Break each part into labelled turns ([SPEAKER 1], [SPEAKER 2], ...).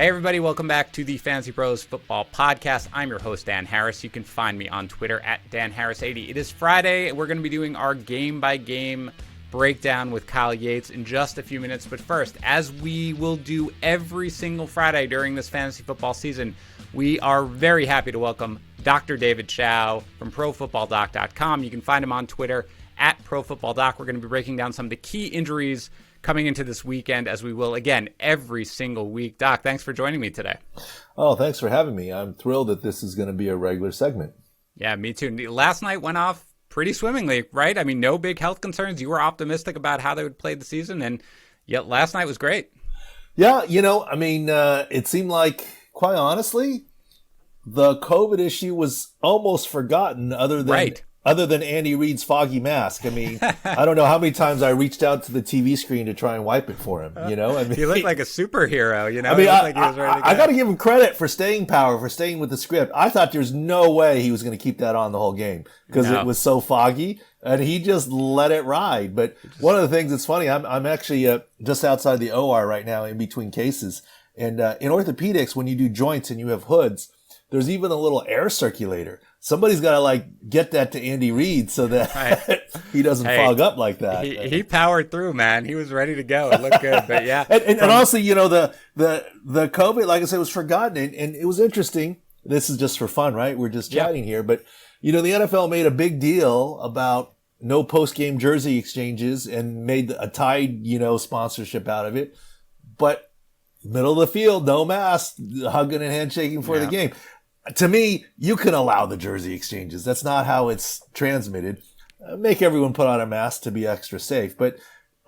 [SPEAKER 1] Hey everybody, welcome back to the FantasyPros Football Podcast. I'm your host, Dan Harris. You can find me on Twitter at DanHarris80. It is Friday, and we're going to be doing our game-by-game breakdown with Kyle Yates in just a few minutes. But first, as we will do every single Friday during this fantasy football season, we are very happy to welcome Dr. David Chao from ProFootballDoc.com. You can find him on Twitter at ProFootballDoc. We're going to be breaking down some of the key injuries coming into this weekend, as we will, again, every single week. Doc, thanks for joining me today.
[SPEAKER 2] Oh, thanks for having me. I'm thrilled that this is going to be a regular segment.
[SPEAKER 1] Yeah, me too. Last night went off pretty swimmingly, right? I mean, no big health concerns. You were optimistic about how they would play the season, and yet last night was great.
[SPEAKER 2] Yeah, it seemed like, quite honestly, the COVID issue was almost forgotten other than Andy Reid's foggy mask. I mean, I don't know how many times I reached out to the TV screen to try and wipe it for him, you know? I mean,
[SPEAKER 1] he looked like a superhero, you know?
[SPEAKER 2] I mean,
[SPEAKER 1] I
[SPEAKER 2] got to give him credit for staying power, for staying with the script. I thought there's no way he was going to keep that on the whole game because it was so foggy, and he just let it ride. But one of the things that's funny, I'm actually just outside the OR right now in between cases. And in orthopedics, when you do joints and you have hoods, there's even a little air circulator. Somebody's got to get that to Andy Reid so that he doesn't fog up like that.
[SPEAKER 1] He powered through, man. He was ready to go. It looked good, but yeah.
[SPEAKER 2] and honestly, the COVID, like I said, was forgotten, and it was interesting. This is just for fun, right? We're just chatting here, but the NFL made a big deal about no post-game jersey exchanges and made a Tide, sponsorship out of it. But middle of the field, no mask, hugging and handshaking for the game. To me, you can allow the jersey exchanges. That's not how it's transmitted. Make everyone put on a mask to be extra safe. But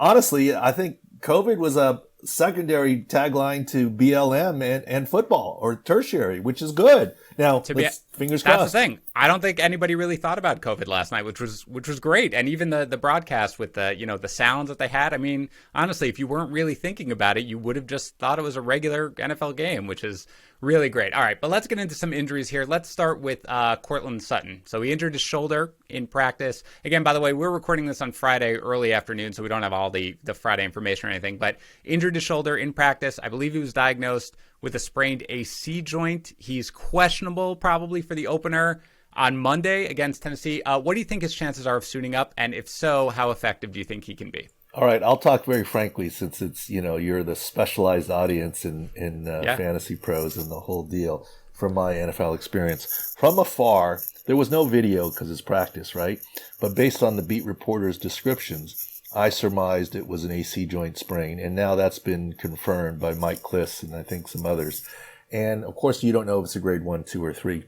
[SPEAKER 2] honestly, I think COVID was a secondary tagline to BLM and football, or tertiary, which is good. Now, fingers crossed.
[SPEAKER 1] That's the thing. I don't think anybody really thought about COVID last night, which was great. And even the broadcast with the sounds that they had. I mean, honestly, if you weren't really thinking about it, you would have just thought it was a regular NFL game, which is really great. All right, but let's get into some injuries here. Let's start with Courtland Sutton. So he injured his shoulder in practice. Again, by the way, we're recording this on Friday early afternoon, so we don't have all the Friday information or anything, but injured his shoulder in practice. I believe he was diagnosed with a sprained AC joint. He's questionable probably for the opener on Monday against Tennessee. What do you think his chances are of suiting up? And if so, how effective do you think he can be?
[SPEAKER 2] All right, I'll talk very frankly, since it's, you're the specialized audience in Fantasy Pros and the whole deal from my NFL experience. From afar, there was no video because it's practice, right? But based on the beat reporters' descriptions, I surmised it was an AC joint sprain, and now that's been confirmed by Mike Kliss and I think some others. And of course, you don't know if it's a grade 1, 2, or 3.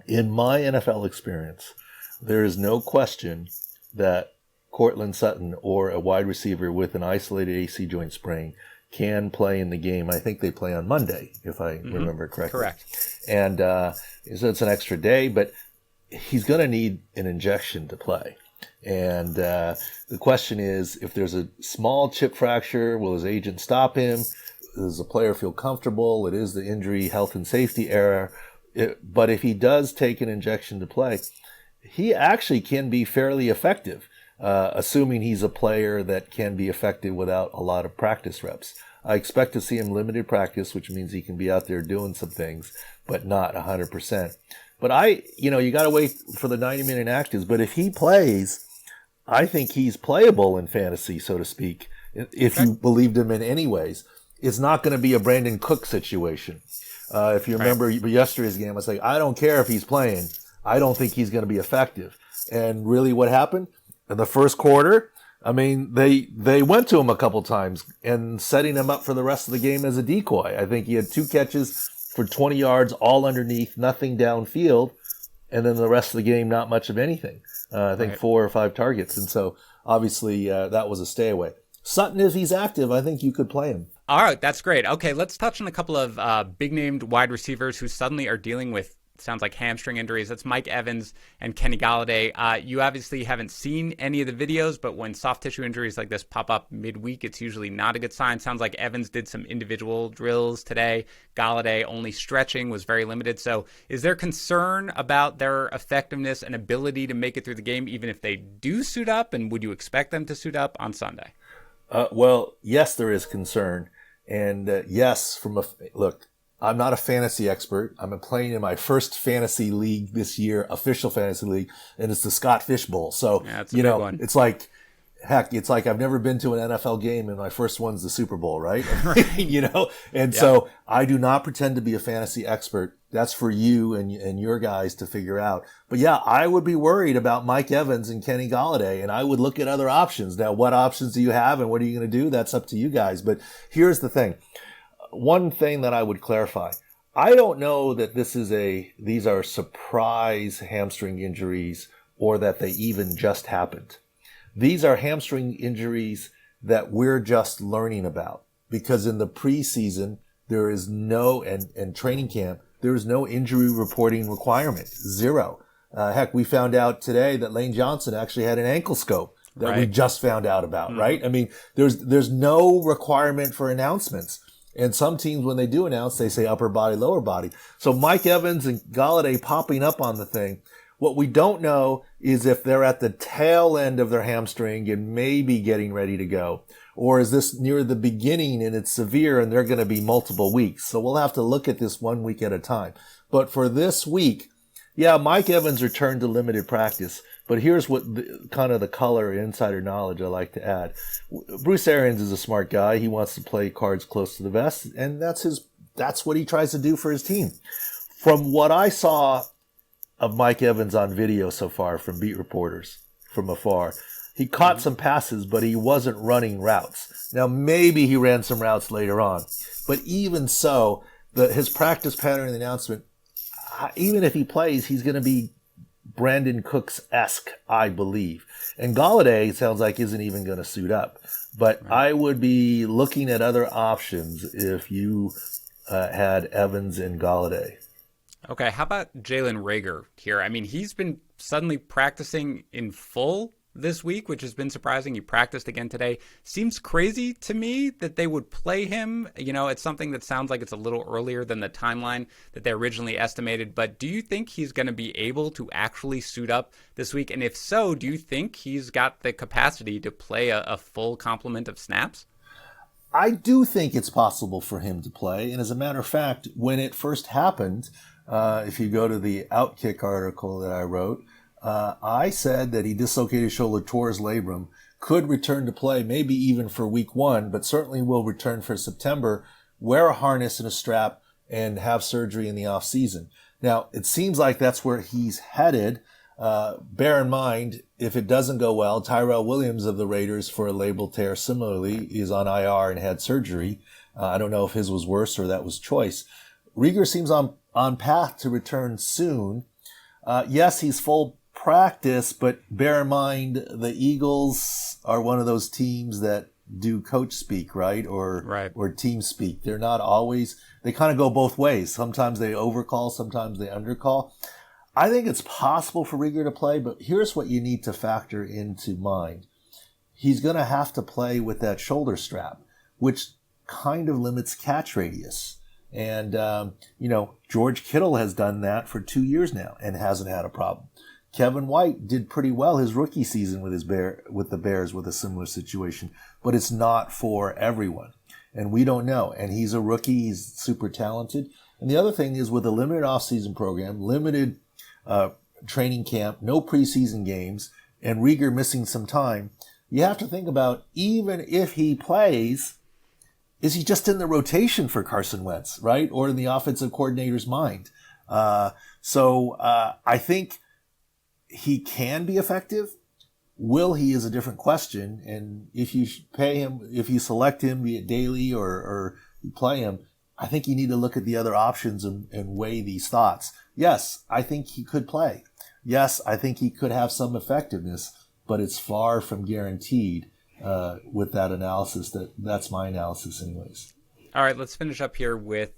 [SPEAKER 2] In my NFL experience, there is no question that Courtland Sutton or a wide receiver with an isolated AC joint sprain can play in the game. I think they play on Monday, if I remember correctly.
[SPEAKER 1] Correct.
[SPEAKER 2] And so it's an extra day, but he's going to need an injection to play. And the question is, if there's a small chip fracture, will his agent stop him? Does the player feel comfortable? It is the injury, health, and safety era. But if he does take an injection to play, he actually can be fairly effective. Assuming he's a player that can be effective without a lot of practice reps. I expect to see him limited practice, which means he can be out there doing some things, but not 100%. But you got to wait for the 90-minute actives. But if he plays, I think he's playable in fantasy, so to speak, if you believed him in any ways. It's not going to be a Brandon Cook situation. If you remember yesterday's game, I was like, I don't care if he's playing. I don't think he's going to be effective. And really what happened? In the first quarter, I mean, they went to him a couple times and setting him up for the rest of the game as a decoy. I think he had 2 catches for 20 yards, all underneath, nothing downfield, and then the rest of the game, not much of anything. I think 4 or 5 targets. And so, obviously, that was a stay away. Sutton, if he's active, I think you could play him.
[SPEAKER 1] All right, that's great. Okay, let's touch on a couple of big-named wide receivers who suddenly are dealing with sounds like hamstring injuries. That's Mike Evans and Kenny Golladay. You obviously haven't seen any of the videos, but when soft tissue injuries like this pop up midweek, it's usually not a good sign. Sounds like Evans did some individual drills today. Golladay only stretching, was very limited. So is there concern about their effectiveness and ability to make it through the game, even if they do suit up? And would you expect them to suit up on Sunday?
[SPEAKER 2] Well, yes, there is concern. And yes, look, I'm not a fantasy expert. I'm playing in my first fantasy league this year, official fantasy league, and it's the Scott Fish Bowl. So,
[SPEAKER 1] yeah, it's a big one.
[SPEAKER 2] It's like, heck, it's like I've never been to an NFL game and my first one's the Super Bowl, right? And so I do not pretend to be a fantasy expert. That's for you and your guys to figure out. But yeah, I would be worried about Mike Evans and Kenny Golladay, and I would look at other options. Now, what options do you have and what are you going to do? That's up to you guys. But here's the thing. One thing that I would clarify. I don't know that these are surprise hamstring injuries or that they even just happened. These are hamstring injuries that we're just learning about because in the preseason, there is no, and training camp, there is no injury reporting requirement. Zero. Heck, we found out today that Lane Johnson actually had an ankle scope that we just found out about, right? I mean, there's no requirement for announcements. And some teams, when they do announce, they say upper body, lower body. So Mike Evans and Golladay popping up on the thing. What we don't know is if they're at the tail end of their hamstring and maybe getting ready to go. Or is this near the beginning and it's severe and they're going to be multiple weeks? So we'll have to look at this 1 week at a time. But for this week, yeah, Mike Evans returned to limited practice. But here's what kind of the color insider knowledge I like to add. Bruce Arians is a smart guy. He wants to play cards close to the vest, and that's what he tries to do for his team. From what I saw of Mike Evans on video so far from beat reporters from afar, he caught some passes, but he wasn't running routes. Now, maybe he ran some routes later on. But even so, his practice pattern and announcement, even if he plays, he's going to be Brandon Cooks-esque, I believe. And Golladay sounds like isn't even going to suit up. But I would be looking at other options if you had Evans and Golladay.
[SPEAKER 1] Okay, how about Jalen Reagor here? I mean, he's been suddenly practicing in full this week, which has been surprising. He practiced again today. Seems crazy to me that they would play him. It's something that sounds like it's a little earlier than the timeline that they originally estimated. But do you think he's going to be able to actually suit up this week? And if so, do you think he's got the capacity to play a full complement of snaps?
[SPEAKER 2] I do think it's possible for him to play. And as a matter of fact, when it first happened, if you go to the Outkick article that I wrote, I said that he dislocated shoulder, tore his labrum, could return to play, maybe even for week 1, but certainly will return for September, wear a harness and a strap, and have surgery in the off season. Now, it seems like that's where he's headed. Bear in mind, if it doesn't go well, Tyrell Williams of the Raiders for a labral tear similarly is on IR and had surgery. I don't know if his was worse or that was choice. Reagor seems on path to return soon. Yes, he's full practice, but bear in mind the Eagles are one of those teams that do coach speak, right? Or team speak. They're not always, they kind of go both ways. Sometimes they overcall, sometimes they undercall. I think it's possible for Reagor to play, but here's what you need to factor into mind. He's going to have to play with that shoulder strap, which kind of limits catch radius. And, George Kittle has done that for 2 years now and hasn't had a problem. Kevin White did pretty well his rookie season with the Bears with a similar situation, but it's not for everyone. And we don't know. And he's a rookie. He's super talented. And the other thing is with a limited offseason program, limited training camp, no preseason games, and Reagor missing some time, you have to think about even if he plays, is he just in the rotation for Carson Wentz, right? Or in the offensive coordinator's mind? So I think he can be effective. Will he is a different question. And if you pay him, if you select him, be it daily or you play him, I think you need to look at the other options and weigh these thoughts. Yes, I think he could play. Yes, I think he could have some effectiveness, but it's far from guaranteed with that analysis. That's my analysis anyways.
[SPEAKER 1] All right, let's finish up here with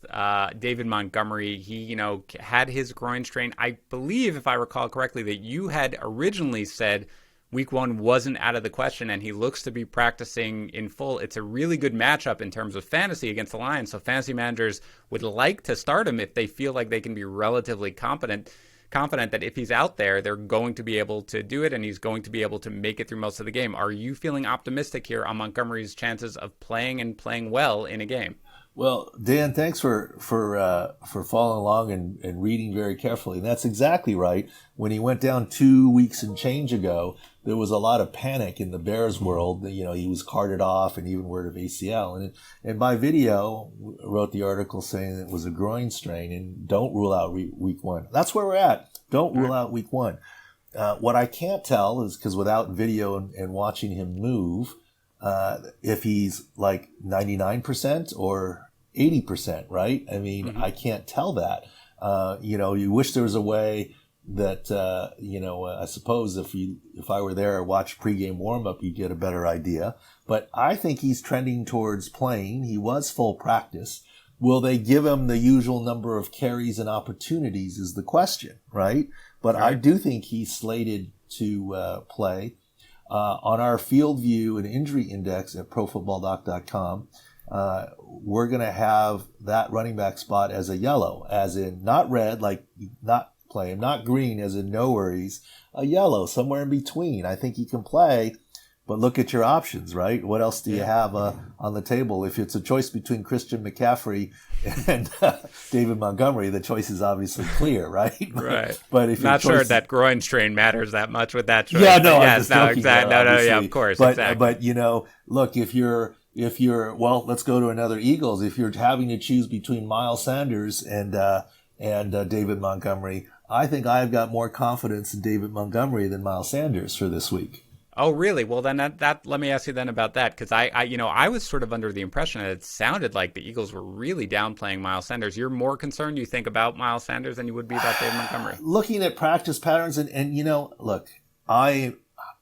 [SPEAKER 1] David Montgomery. He, had his groin strain. I believe, if I recall correctly, that you had originally said week 1 wasn't out of the question, and he looks to be practicing in full. It's a really good matchup in terms of fantasy against the Lions, so fantasy managers would like to start him if they feel like they can be relatively confident. confident that if he's out there, they're going to be able to do it and he's going to be able to make it through most of the game. Are you feeling optimistic here on Montgomery's chances of playing and playing well in a game?
[SPEAKER 2] Well, Dan, thanks for following along and reading very carefully. And that's exactly right. When he went down 2 weeks and change ago, there was a lot of panic in the Bears world. You know, he was carted off and even word of ACL. And by video, wrote the article saying it was a groin strain and don't rule out week one. That's where we're at. Don't rule out week one. What I can't tell is because without video and watching him move, if he's like 99% or 80%, right? I mean, I can't tell that. You wish there was a way that, I suppose if I were there or watched pregame warm-up, you'd get a better idea. But I think he's trending towards playing. He was full practice. Will they give him the usual number of carries and opportunities is the question, right? But I do think he's slated to play. On our field view and injury index at profootballdoc.com, we're going to have that running back spot as a yellow, as in not red, like not playing, not green, as in no worries, a yellow, somewhere in between. I think he can play, but look at your options, right? What else do you have on the table? If it's a choice between Christian McCaffrey and David Montgomery, the choice is obviously clear, right?
[SPEAKER 1] Right.
[SPEAKER 2] But if
[SPEAKER 1] not sure that groin strain matters that much with that choice.
[SPEAKER 2] Yeah, no,
[SPEAKER 1] yes, no, exactly. No, yeah, of course,
[SPEAKER 2] but,
[SPEAKER 1] exactly.
[SPEAKER 2] But look, if you're well, let's go to another Eagles. If you're having to choose between Miles Sanders and David Montgomery, I think I've got more confidence in David Montgomery than Miles Sanders for this week.
[SPEAKER 1] Oh, really? Well, then that let me ask you then about that, because I was sort of under the impression that it sounded like the Eagles were really downplaying Miles Sanders. You're more concerned, you think, about Miles Sanders than you would be about David Montgomery. Looking
[SPEAKER 2] at practice patterns and look, I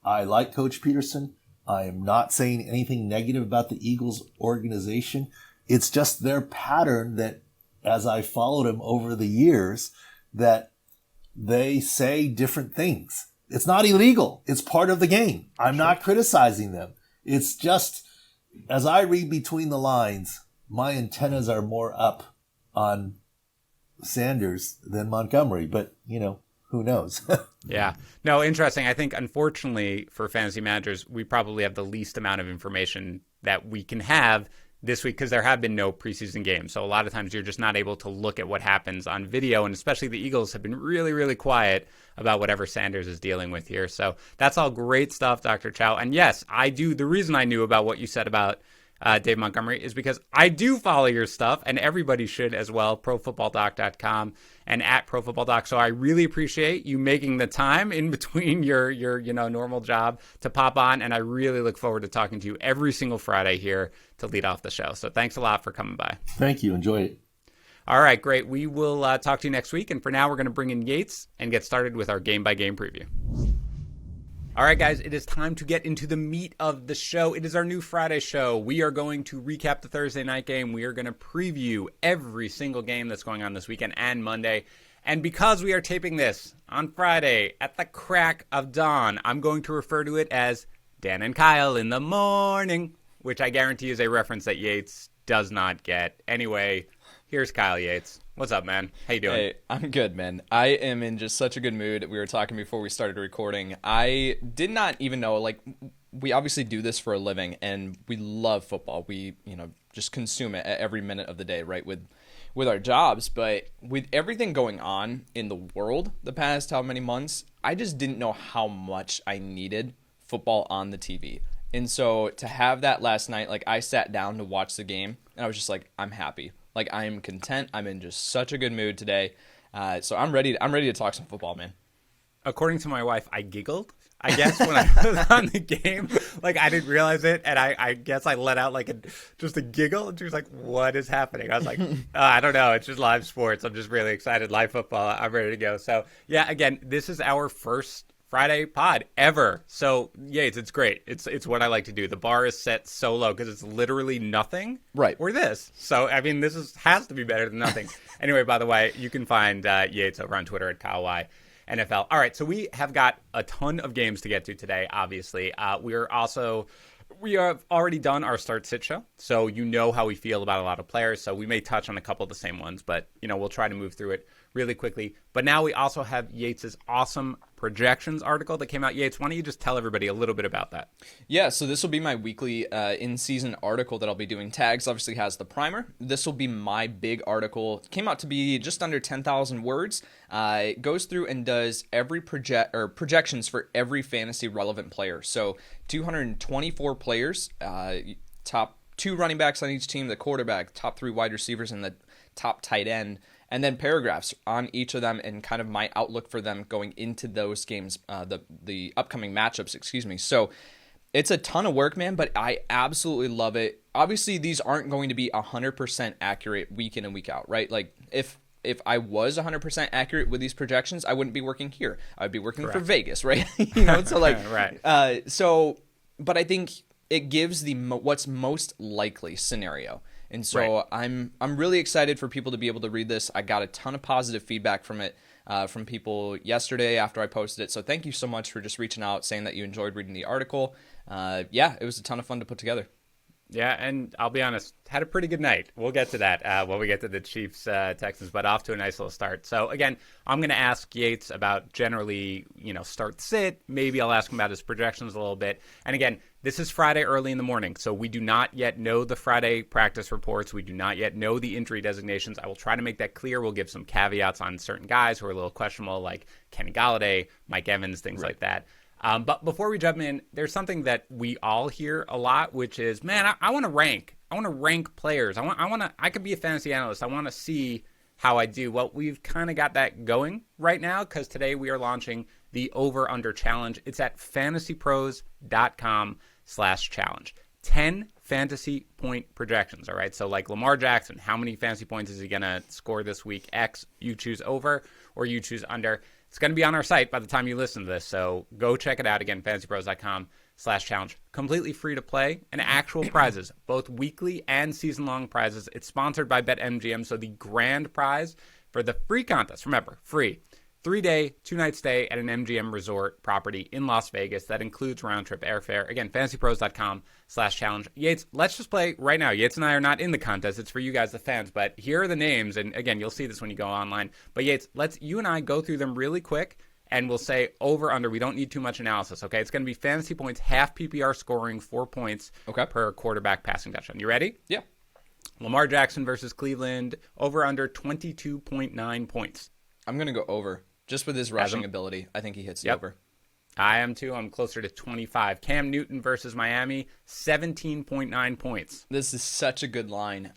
[SPEAKER 2] like Coach Peterson. I am not saying anything negative about the Eagles organization. It's just their pattern that, as I followed him over the years, that they say different things. It's not illegal. It's part of the game. I'm not criticizing them. It's just, as I read between the lines, my antennas are more up on Sanders than Montgomery. But, who knows?
[SPEAKER 1] Yeah. No, interesting. I think, unfortunately, for fantasy managers, we probably have the least amount of information that we can have this week because there have been no preseason games. So a lot of times you're just not able to look at what happens on video. And especially the Eagles have been really, really quiet about whatever Sanders is dealing with here. So that's all great stuff, Dr. Chao. And yes, I do. The reason I knew about what you said about Dave Montgomery is because I do follow your stuff, and everybody should as well, profootballdoc.com and at profootballdoc. So I really appreciate you making the time in between your normal job to pop on, and I really look forward to talking to you every single Friday here to lead off the show. So thanks a lot for coming by.
[SPEAKER 2] Thank you. Enjoy it.
[SPEAKER 1] All right, great. We will talk to you next week, and for now we're going to bring in Yates and get started with our game-by-game preview. All right, guys, it is time to get into the meat of the show. It is our new Friday show. We are going to recap the Thursday night game. We are going to preview every single game that's going on this weekend and Monday. And because we are taping this on Friday at the crack of dawn, I'm going to refer to it as Dan and Kyle in the morning, which I guarantee is a reference that Yates does not get. Anyway, here's Kyle Yates. What's up, man? How you doing?
[SPEAKER 3] Hey, I'm good, man. I am in just such a good mood. We were talking before we started recording. I did not even know, we obviously do this for a living, and we love football. We, just consume it every minute of the day, right, with our jobs. But with everything going on in the world the past how many months, I just didn't know how much I needed football on the TV. And so to have that last night, I sat down to watch the game, and I was just I'm happy. I am content. I'm in just such a good mood today. So I'm ready to talk some football, man.
[SPEAKER 1] According to my wife, I giggled, I guess, when I was on the game. I didn't realize it, and I guess I let out just a giggle, and she was like, what is happening? I was like, I don't know. It's just live sports. I'm just really excited. Live football. I'm ready to go. So, yeah, again, this is our first Friday pod ever. So, Yates, it's great. It's what I like to do. The bar is set so low because it's literally nothing.
[SPEAKER 3] Right.
[SPEAKER 1] Or this. So, I mean, has to be better than nothing. Anyway, by the way, you can find Yates over on Twitter at KyleY NFL. All right, so we have got a ton of games to get to today, obviously. We're also We have already done our start-sit show, so you know how we feel about a lot of players. So we may touch on a couple of the same ones, but we'll try to move through it really quickly. But now we also have Yates' awesome projections article that came out. Yates, why don't you just tell everybody a little bit about that?
[SPEAKER 3] Yeah, so this will be my weekly in-season article that I'll be doing. Tags obviously has the primer. This will be my big article. It came out to be just under 10,000 words. It goes through and does every projections for every fantasy relevant player. So 224 players, top 2 running backs on each team, the quarterback, top 3 wide receivers, and the top tight end. And then paragraphs on each of them and kind of my outlook for them going into those games, the upcoming matchups, excuse me. So it's a ton of work, man, but I absolutely love it. Obviously, these aren't going to be 100% accurate week in and week out, right? Like if I was 100% accurate with these projections, I wouldn't be working here. I would be working
[SPEAKER 1] Correct.
[SPEAKER 3] for Vegas, right? So like,
[SPEAKER 1] right.
[SPEAKER 3] But I think it gives the what's most likely scenario. And so
[SPEAKER 1] right.
[SPEAKER 3] I'm really excited for people to be able to read this. I got a ton of positive feedback from it, from people yesterday after I posted it. So thank you so much for just reaching out, saying that you enjoyed reading the article. It was a ton of fun to put together.
[SPEAKER 1] Yeah, and I'll be honest, had a pretty good night. We'll get to that when we get to the Chiefs, Texans, but off to a nice little start. So, again, I'm going to ask Yates about generally, start sit. Maybe I'll ask him about his projections a little bit. And, again, this is Friday early in the morning, so we do not yet know the Friday practice reports. We do not yet know the injury designations. I will try to make that clear. We'll give some caveats on certain guys who are a little questionable, like Kenny Golladay, Mike Evans, things like that. But before we jump in, there's something that we all hear a lot, which is, man, I want to rank. I want to rank players. I could be a fantasy analyst. I want to see how I do. Well, we've kind of got that going right now because today we are launching the over-under challenge. It's at fantasypros.com/challenge. 10 fantasy point projections, all right? So like Lamar Jackson, how many fantasy points is he going to score this week? X, you choose over or you choose under. It's going to be on our site by the time you listen to this, so go check it out. Again, fantasypros.com/challenge. Completely free to play and actual prizes, both weekly and season-long prizes. It's sponsored by BetMGM, so the grand prize for the free contest, remember, free, 3-day, 2-night stay at an MGM resort property in Las Vegas. That includes round-trip airfare. Again, fantasypros.com/challenge. Yates, let's just play right now. Yates and I are not in the contest. It's for you guys, the fans. But here are the names. And again, you'll see this when you go online. But Yates, you and I go through them really quick, and we'll say over, under. We don't need too much analysis, okay? It's going to be fantasy points, half PPR scoring, 4 points per quarterback passing touchdown. You ready?
[SPEAKER 3] Yeah.
[SPEAKER 1] Lamar Jackson versus Cleveland, over, under 22.9 points.
[SPEAKER 3] I'm going to go over. Just with his rushing ability, I think he hits it over.
[SPEAKER 1] I am too. I'm closer to 25. Cam Newton versus Miami, 17.9 points.
[SPEAKER 3] This is such a good line.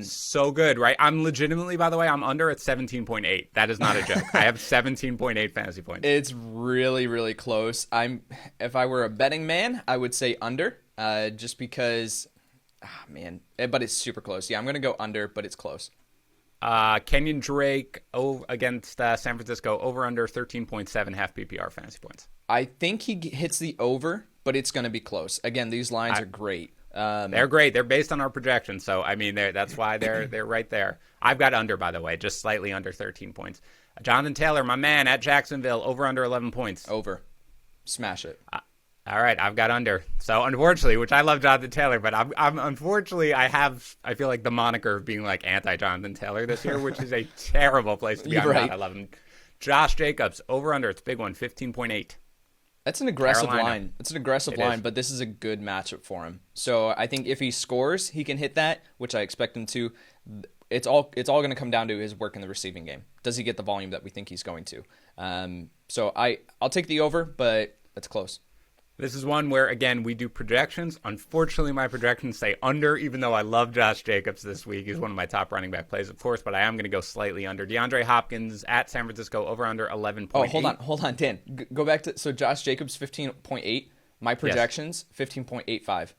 [SPEAKER 1] So good, right? I'm legitimately, by the way, I'm under at 17.8. That is not a joke. I have 17.8 fantasy points.
[SPEAKER 3] It's really, really close. If I were a betting man, I would say under, just because, but it's super close. Yeah, I'm going to go under, but it's close.
[SPEAKER 1] Kenyon Drake against San Francisco, over under 13.7 half PPR fantasy points.
[SPEAKER 3] I think he hits the over, but it's going to be close. Again, these lines are great.
[SPEAKER 1] They're great. They're based on our projection, so that's why they're right there. I've got under, by the way, just slightly under 13 points. Jonathan Taylor, my man, at Jacksonville, over under 11 points.
[SPEAKER 3] Over. Smash it.
[SPEAKER 1] All right, I've got under. So unfortunately, which I love Jonathan Taylor, but I'm unfortunately I feel like the moniker of being like anti-Jonathan Taylor this year, which is a terrible place to be.
[SPEAKER 3] Right.
[SPEAKER 1] I love him. Josh Jacobs, over under, it's a big one, 15.8.
[SPEAKER 3] That's an aggressive
[SPEAKER 1] Carolina.
[SPEAKER 3] line. It's an aggressive line, but this is a good matchup for him. So I think if he scores, he can hit that, which I expect him to. It's all going to come down to his work in the receiving game. Does he get the volume that we think he's going to? So I'll take the over, but that's close.
[SPEAKER 1] This is one where, again, we do projections. Unfortunately, my projections say under, even though I love Josh Jacobs this week. He's one of my top running back plays, of course, but I am going to go slightly under. DeAndre Hopkins at San Francisco, over under 11.8.
[SPEAKER 3] Oh, hold on, Dan. Go back to, so Josh Jacobs, 15.8. My projections, 15.85.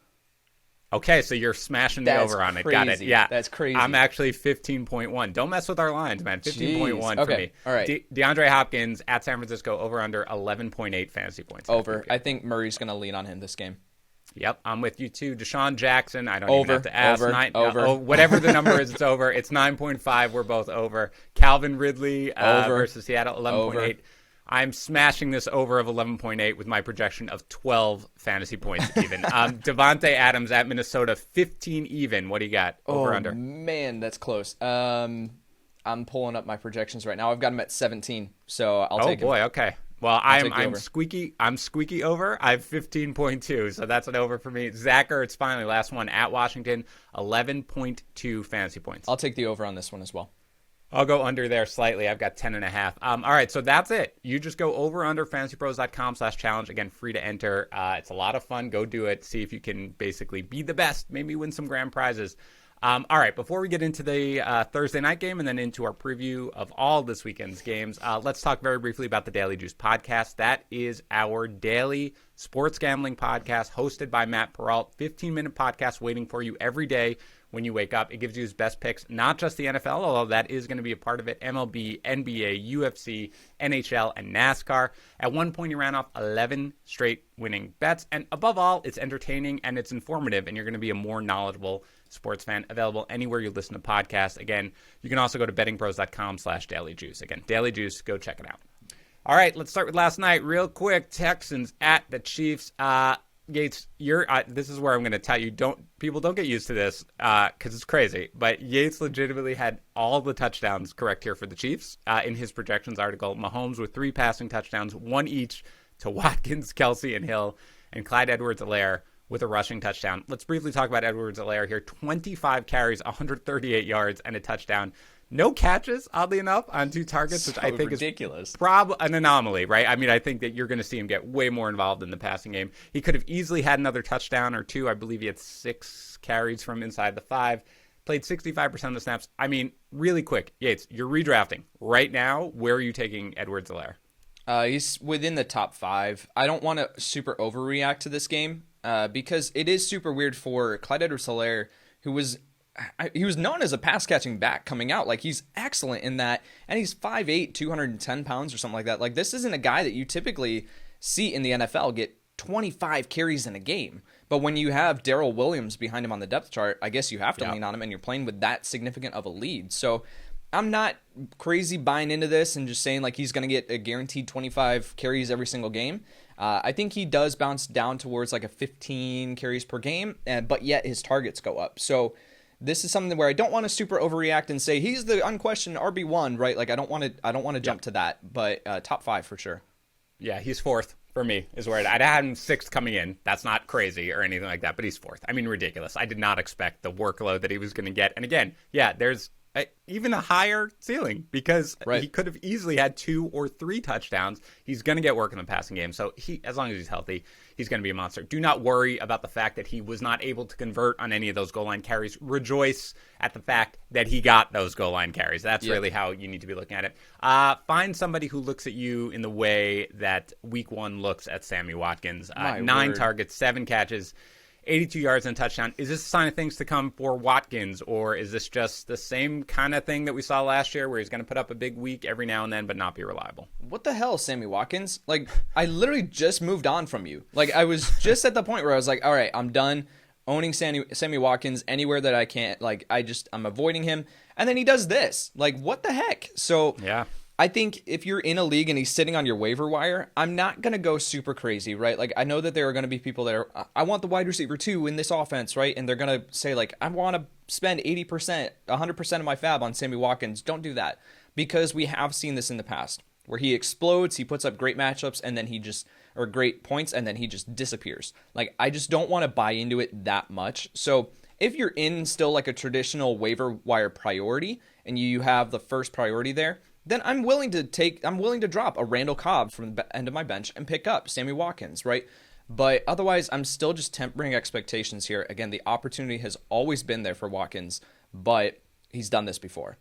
[SPEAKER 1] Okay, so you're smashing the over on it.
[SPEAKER 3] Crazy.
[SPEAKER 1] Got it. Yeah.
[SPEAKER 3] That's crazy.
[SPEAKER 1] I'm actually 15.1. Don't mess with our lines, man. 15.1 for me.
[SPEAKER 3] All right.
[SPEAKER 1] DeAndre Hopkins at San Francisco, over under 11.8 fantasy points.
[SPEAKER 3] Over. I think Murray's going to lean on him this game.
[SPEAKER 1] Yep, I'm with you too. Deshaun Jackson, I don't even have to ask.
[SPEAKER 3] Over.
[SPEAKER 1] Whatever the number is, it's over. It's 9.5. We're both over. Calvin Ridley versus Seattle, 11.8. I'm smashing this over of 11.8 with my projection of 12 fantasy points even. Devontae Adams at Minnesota, 15 even. What do you got? Over, under?
[SPEAKER 3] Man, that's close. I'm pulling up my projections right now. I've got him at 17, so I'll take him.
[SPEAKER 1] Oh, boy, okay. Well, I'm squeaky over. I have 15.2, so that's an over for me. Zach Ertz, finally, last one at Washington, 11.2 fantasy points.
[SPEAKER 3] I'll take the over on this one as well.
[SPEAKER 1] I'll go under there slightly. I've got 10.5. All right, so that's it. You just go over under fantasypros.com/challenge. Again, free to enter. It's a lot of fun. Go do it. See if you can basically be the best. Maybe win some grand prizes. All right, before we get into the Thursday night game and then into our preview of all this weekend's games, let's talk very briefly about the Daily Juice podcast. That is our daily sports gambling podcast hosted by Matt Peralt. 15-minute podcast waiting for you every day when you wake up. It gives you his best picks, not just the NFL, although that is going to be a part of it, MLB, NBA, UFC, NHL, and NASCAR. At one point, he ran off 11 straight winning bets. And above all, it's entertaining and it's informative, and you're going to be a more knowledgeable sports fan. Available anywhere you listen to podcasts. Again, you can also go to bettingpros.com/dailyjuice. Again, Daily Juice, go check it out. All right, let's start with last night real quick. Texans at the Chiefs. Yates, this is where I'm going to tell you, people don't get used to this because it's crazy, but Yates legitimately had all the touchdowns correct here for the Chiefs in his projections article. Mahomes with 3 passing touchdowns, 1 each to Watkins, Kelsey, and Hill, and Clyde Edwards-Helaire with a rushing touchdown. Let's briefly talk about Edwards-Helaire here. 25 carries, 138 yards, and a touchdown. No catches, oddly enough, on 2 targets, which I think
[SPEAKER 3] ridiculous.
[SPEAKER 1] Is probably an anomaly, right? I mean, I think that you're going to see him get way more involved in the passing game. He could have easily had another touchdown or 2. I believe he had 6 carries from inside the 5. Played 65% of the snaps. I mean, really quick, Yates, you're redrafting. Right now, where are you taking Edwards-Helaire?
[SPEAKER 3] He's within the top 5. I don't want to super overreact to this game because it is super weird for Clyde Edwards-Helaire, who was known as a pass-catching back coming out. Like, he's excellent in that, and he's 5'8", 210 pounds or something like that. Like, this isn't a guy that you typically see in the NFL get 25 carries in a game. But when you have Darrell Williams behind him on the depth chart, I guess you have to lean on him, and you're playing with that significant of a lead. So I'm not crazy buying into this and just saying, like, he's going to get a guaranteed 25 carries every single game. I think he does bounce down towards, like, a 15 carries per game, but yet his targets go up. So this is something where I don't want to super overreact and say he's the unquestioned RB1, right? Like, I don't want to jump to that, but top 5 for sure.
[SPEAKER 1] Yeah, he's 4th for me is where I'd had him 6th coming in. That's not crazy or anything like that, but he's 4th. I mean, ridiculous. I did not expect the workload that he was going to get. And again, yeah, there's even a higher ceiling because he could have easily had 2 or 3 touchdowns. He's going to get work in the passing game. So as long as he's healthy, he's going to be a monster. Do not worry about the fact that he was not able to convert on any of those goal line carries. Rejoice at the fact that he got those goal line carries. That's really how you need to be looking at it. Find somebody who looks at you in the way that week 1 looks at Sammy Watkins. 9 targets, 7 catches, 82 yards and a touchdown. Is this a sign of things to come for Watkins, or is this just the same kind of thing that we saw last year where he's going to put up a big week every now and then but not be reliable?
[SPEAKER 3] What the hell, Sammy Watkins? Like, I literally just moved on from you. Like, I was just at the point where I was like, all right, I'm done owning Sammy Watkins anywhere that I can't. Like, I'm avoiding him. And then he does this. Like, what the heck? So
[SPEAKER 1] yeah.
[SPEAKER 3] I think if you're in a league and he's sitting on your waiver wire, I'm not going to go super crazy, right? Like, I know that there are going to be people that are, I want the wide receiver too in this offense, right? And they're going to say, like, I want to spend 80%, 100% of my fab on Sammy Watkins. Don't do that, because we have seen this in the past where he explodes, he puts up great matchups, and then or great points, and then he just disappears. Like, I just don't want to buy into it that much. So if you're in still like a traditional waiver wire priority and you have the first priority there, then I'm willing to drop a Randall Cobb from the end of my bench and pick up Sammy Watkins, right? But otherwise, I'm still just tempering expectations here. Again, the opportunity has always been there for Watkins, but he's done this before.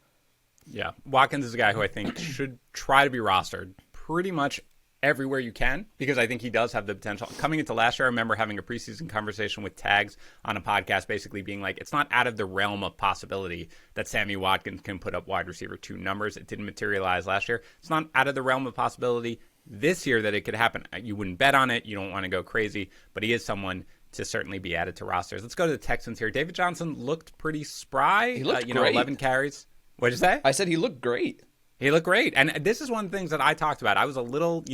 [SPEAKER 1] Yeah, Watkins is a guy who I think should try to be rostered pretty much everywhere you can, because I think he does have the potential. Coming into last year, I remember having a preseason conversation with Tags on a podcast basically being like, it's not out of the realm of possibility that Sammy Watkins can put up wide receiver 2 numbers. It didn't materialize last year. It's not out of the realm of possibility this year that it could happen. You wouldn't bet on it. You don't want to go crazy, but he is someone to certainly be added to rosters. Let's go to the Texans here. David Johnson looked pretty spry.
[SPEAKER 3] He looked great.
[SPEAKER 1] 11 carries. What'd you say?
[SPEAKER 3] I said he looked great.
[SPEAKER 1] He looked great. And this is one of the things that I talked about. I was a little,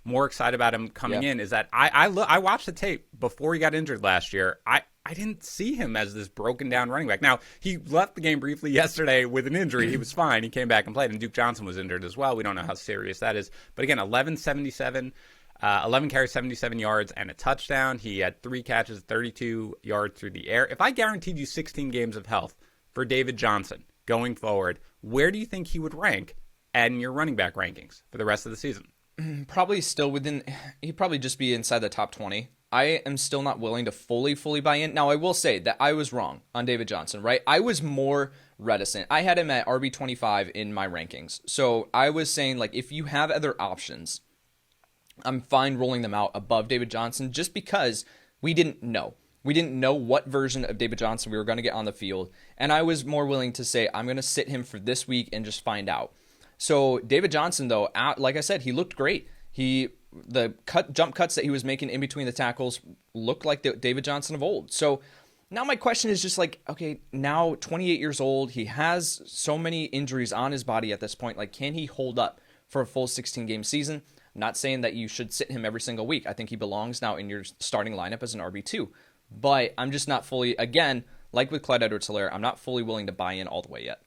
[SPEAKER 1] more excited about him coming in, is that I watched the tape before he got injured last year. I didn't see him as this broken down running back. Now, he left the game briefly yesterday with an injury. He was fine. He came back and played, and Duke Johnson was injured as well. We don't know how serious that is. But again, 11 carries, 77 yards, and a touchdown. He had 3 catches, 32 yards through the air. If I guaranteed you 16 games of health for David Johnson going forward, where do you think he would rank in your running back rankings for the rest of the season?
[SPEAKER 3] Probably still he'd probably just be inside the top 20. I am still not willing to fully buy in. Now, I will say that I was wrong on David Johnson, right? I was more reticent. I had him at RB25 in my rankings. So I was saying, like, if you have other options, I'm fine rolling them out above David Johnson, just because we didn't know. We didn't know what version of David Johnson we were going to get on the field. And I was more willing to say, I'm going to sit him for this week and just find out. So David Johnson, though, like I said, he looked great. The jump cuts that he was making in between the tackles looked like the David Johnson of old. So now my question is just like, okay, now 28 years old, he has so many injuries on his body at this point. Like, can he hold up for a full 16-game season? I'm not saying that you should sit him every single week. I think he belongs now in your starting lineup as an RB2. But I'm just not fully, again, like with Clyde Edwards-Helaire, I'm not fully willing to buy in all the way yet.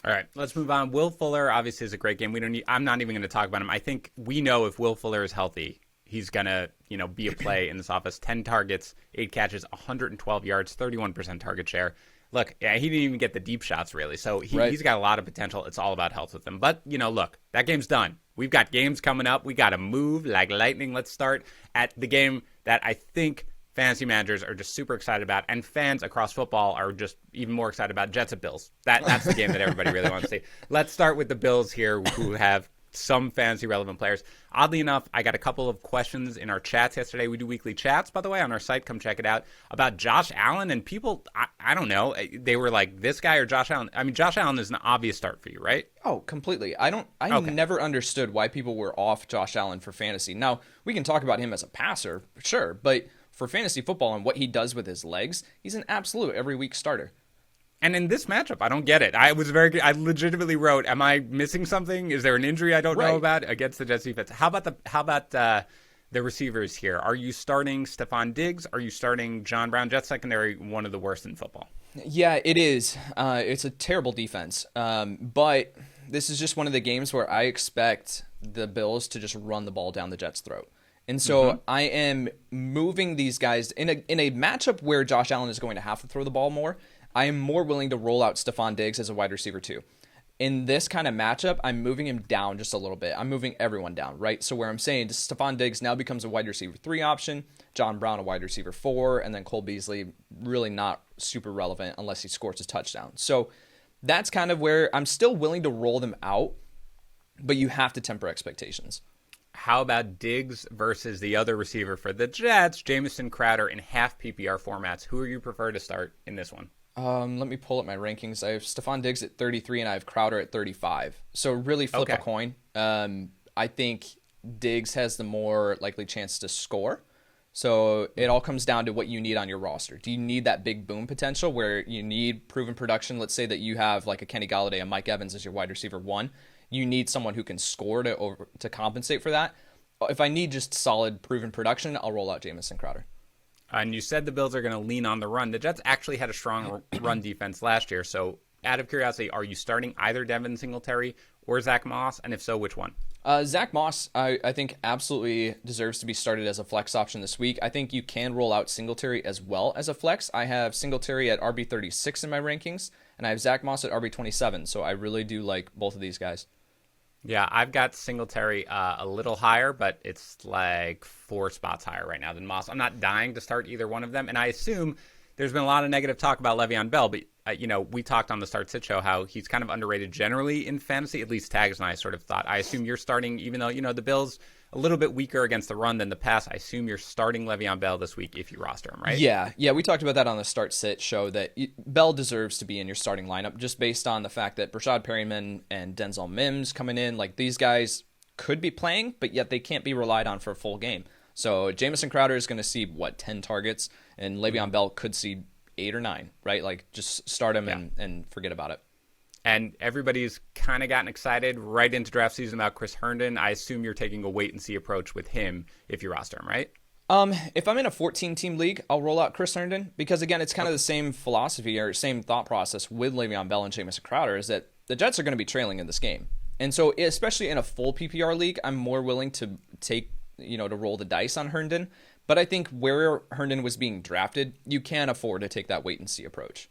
[SPEAKER 1] All right, let's move on. Will Fuller obviously is a great game. I'm not even going to talk about him. I think we know if Will Fuller is healthy, he's going to, be a play in this offense. 10 targets, 8 catches, 112 yards, 31% target share. Look, he didn't even get the deep shots really. So he's got a lot of potential. It's all about health with him. But, look, that game's done. We've got games coming up. We got to move like lightning. Let's start at the game that I think fantasy managers are just super excited about, and fans across football are just even more excited about. Jets at Bills. That's the game that everybody really wants to see. Let's start with the Bills here, who have some fantasy relevant players. Oddly enough, I got a couple of questions in our chats yesterday. We do weekly chats, by the way, on our site. Come check it out, about Josh Allen. And people, I don't know, they were like, this guy or Josh Allen? I mean, Josh Allen is an obvious start for you, right?
[SPEAKER 3] Oh, completely. I never understood why people were off Josh Allen for fantasy. Now, we can talk about him as a passer, sure, but for fantasy football and what he does with his legs, he's an absolute every week starter.
[SPEAKER 1] And in this matchup, I don't get it. I legitimately wrote, am I missing something? Is there an injury I don't know about against the Jets defense? How about the receivers here? Are you starting Stephon Diggs? Are you starting John Brown? Jets secondary, one of the worst in football.
[SPEAKER 3] Yeah, it is. It's a terrible defense. But this is just one of the games where I expect the Bills to just run the ball down the Jets' throat. And so I am moving these guys in a matchup where Josh Allen is going to have to throw the ball more. I am more willing to roll out Stephon Diggs as a wide receiver too. In this kind of matchup, I'm moving him down just a little bit. I'm moving everyone down, right? So where I'm saying Stephon Diggs now becomes a wide receiver 3 option, John Brown a wide receiver 4, and then Cole Beasley really not super relevant unless he scores a touchdown. So that's kind of where I'm still willing to roll them out, but you have to temper expectations.
[SPEAKER 1] How about Diggs versus the other receiver for the Jets, Jamison Crowder, in half PPR formats? Who are you prefer to start in this one?
[SPEAKER 3] Let me pull up my rankings. I have Stephon Diggs at 33 and I have Crowder at 35. So really flip a coin. I think Diggs has the more likely chance to score. So it all comes down to what you need on your roster. Do you need that big boom potential where you need proven production? Let's say that you have like a Kenny Golladay and Mike Evans as your wide receiver 1. You need someone who can score to compensate for that. If I need just solid proven production, I'll roll out Jamison Crowder.
[SPEAKER 1] And you said the Bills are going to lean on the run. The Jets actually had a strong run defense last year. So out of curiosity, are you starting either Devin Singletary or Zach Moss? And if so, which one?
[SPEAKER 3] Zach Moss, I think absolutely deserves to be started as a flex option this week. I think you can roll out Singletary as well as a flex. I have Singletary at RB36 in my rankings, and I have Zach Moss at RB27. So I really do like both of these guys.
[SPEAKER 1] Yeah, I've got Singletary a little higher, but it's like 4 spots higher right now than Moss. I'm not dying to start either one of them, and I assume there's been a lot of negative talk about Le'Veon Bell, but we talked on the Start Sit show how he's kind of underrated generally in fantasy. At least Tags and I sort of thought. I assume you're starting, even though the Bills a little bit weaker against the run than the pass. I assume you're starting Le'Veon Bell this week if you roster him, right?
[SPEAKER 3] Yeah. We talked about that on the Start Sit show that Bell deserves to be in your starting lineup just based on the fact that Brashad Perryman and Denzel Mims coming in, like these guys could be playing, but yet they can't be relied on for a full game. So Jamison Crowder is going to see 10 targets, and Le'Veon Bell could see 8 or 9, right? Like just start him and forget about it.
[SPEAKER 1] And everybody's kind of gotten excited right into draft season about Chris Herndon. I assume you're taking a wait-and-see approach with him if you roster him, right?
[SPEAKER 3] If I'm in a 14-team league, I'll roll out Chris Herndon because, again, it's kind of the same philosophy or same thought process with Le'Veon Bell and Jamison Crowder is that the Jets are going to be trailing in this game. And so, especially in a full PPR league, I'm more willing to take, to roll the dice on Herndon. But I think where Herndon was being drafted, you can afford to take that wait-and-see approach.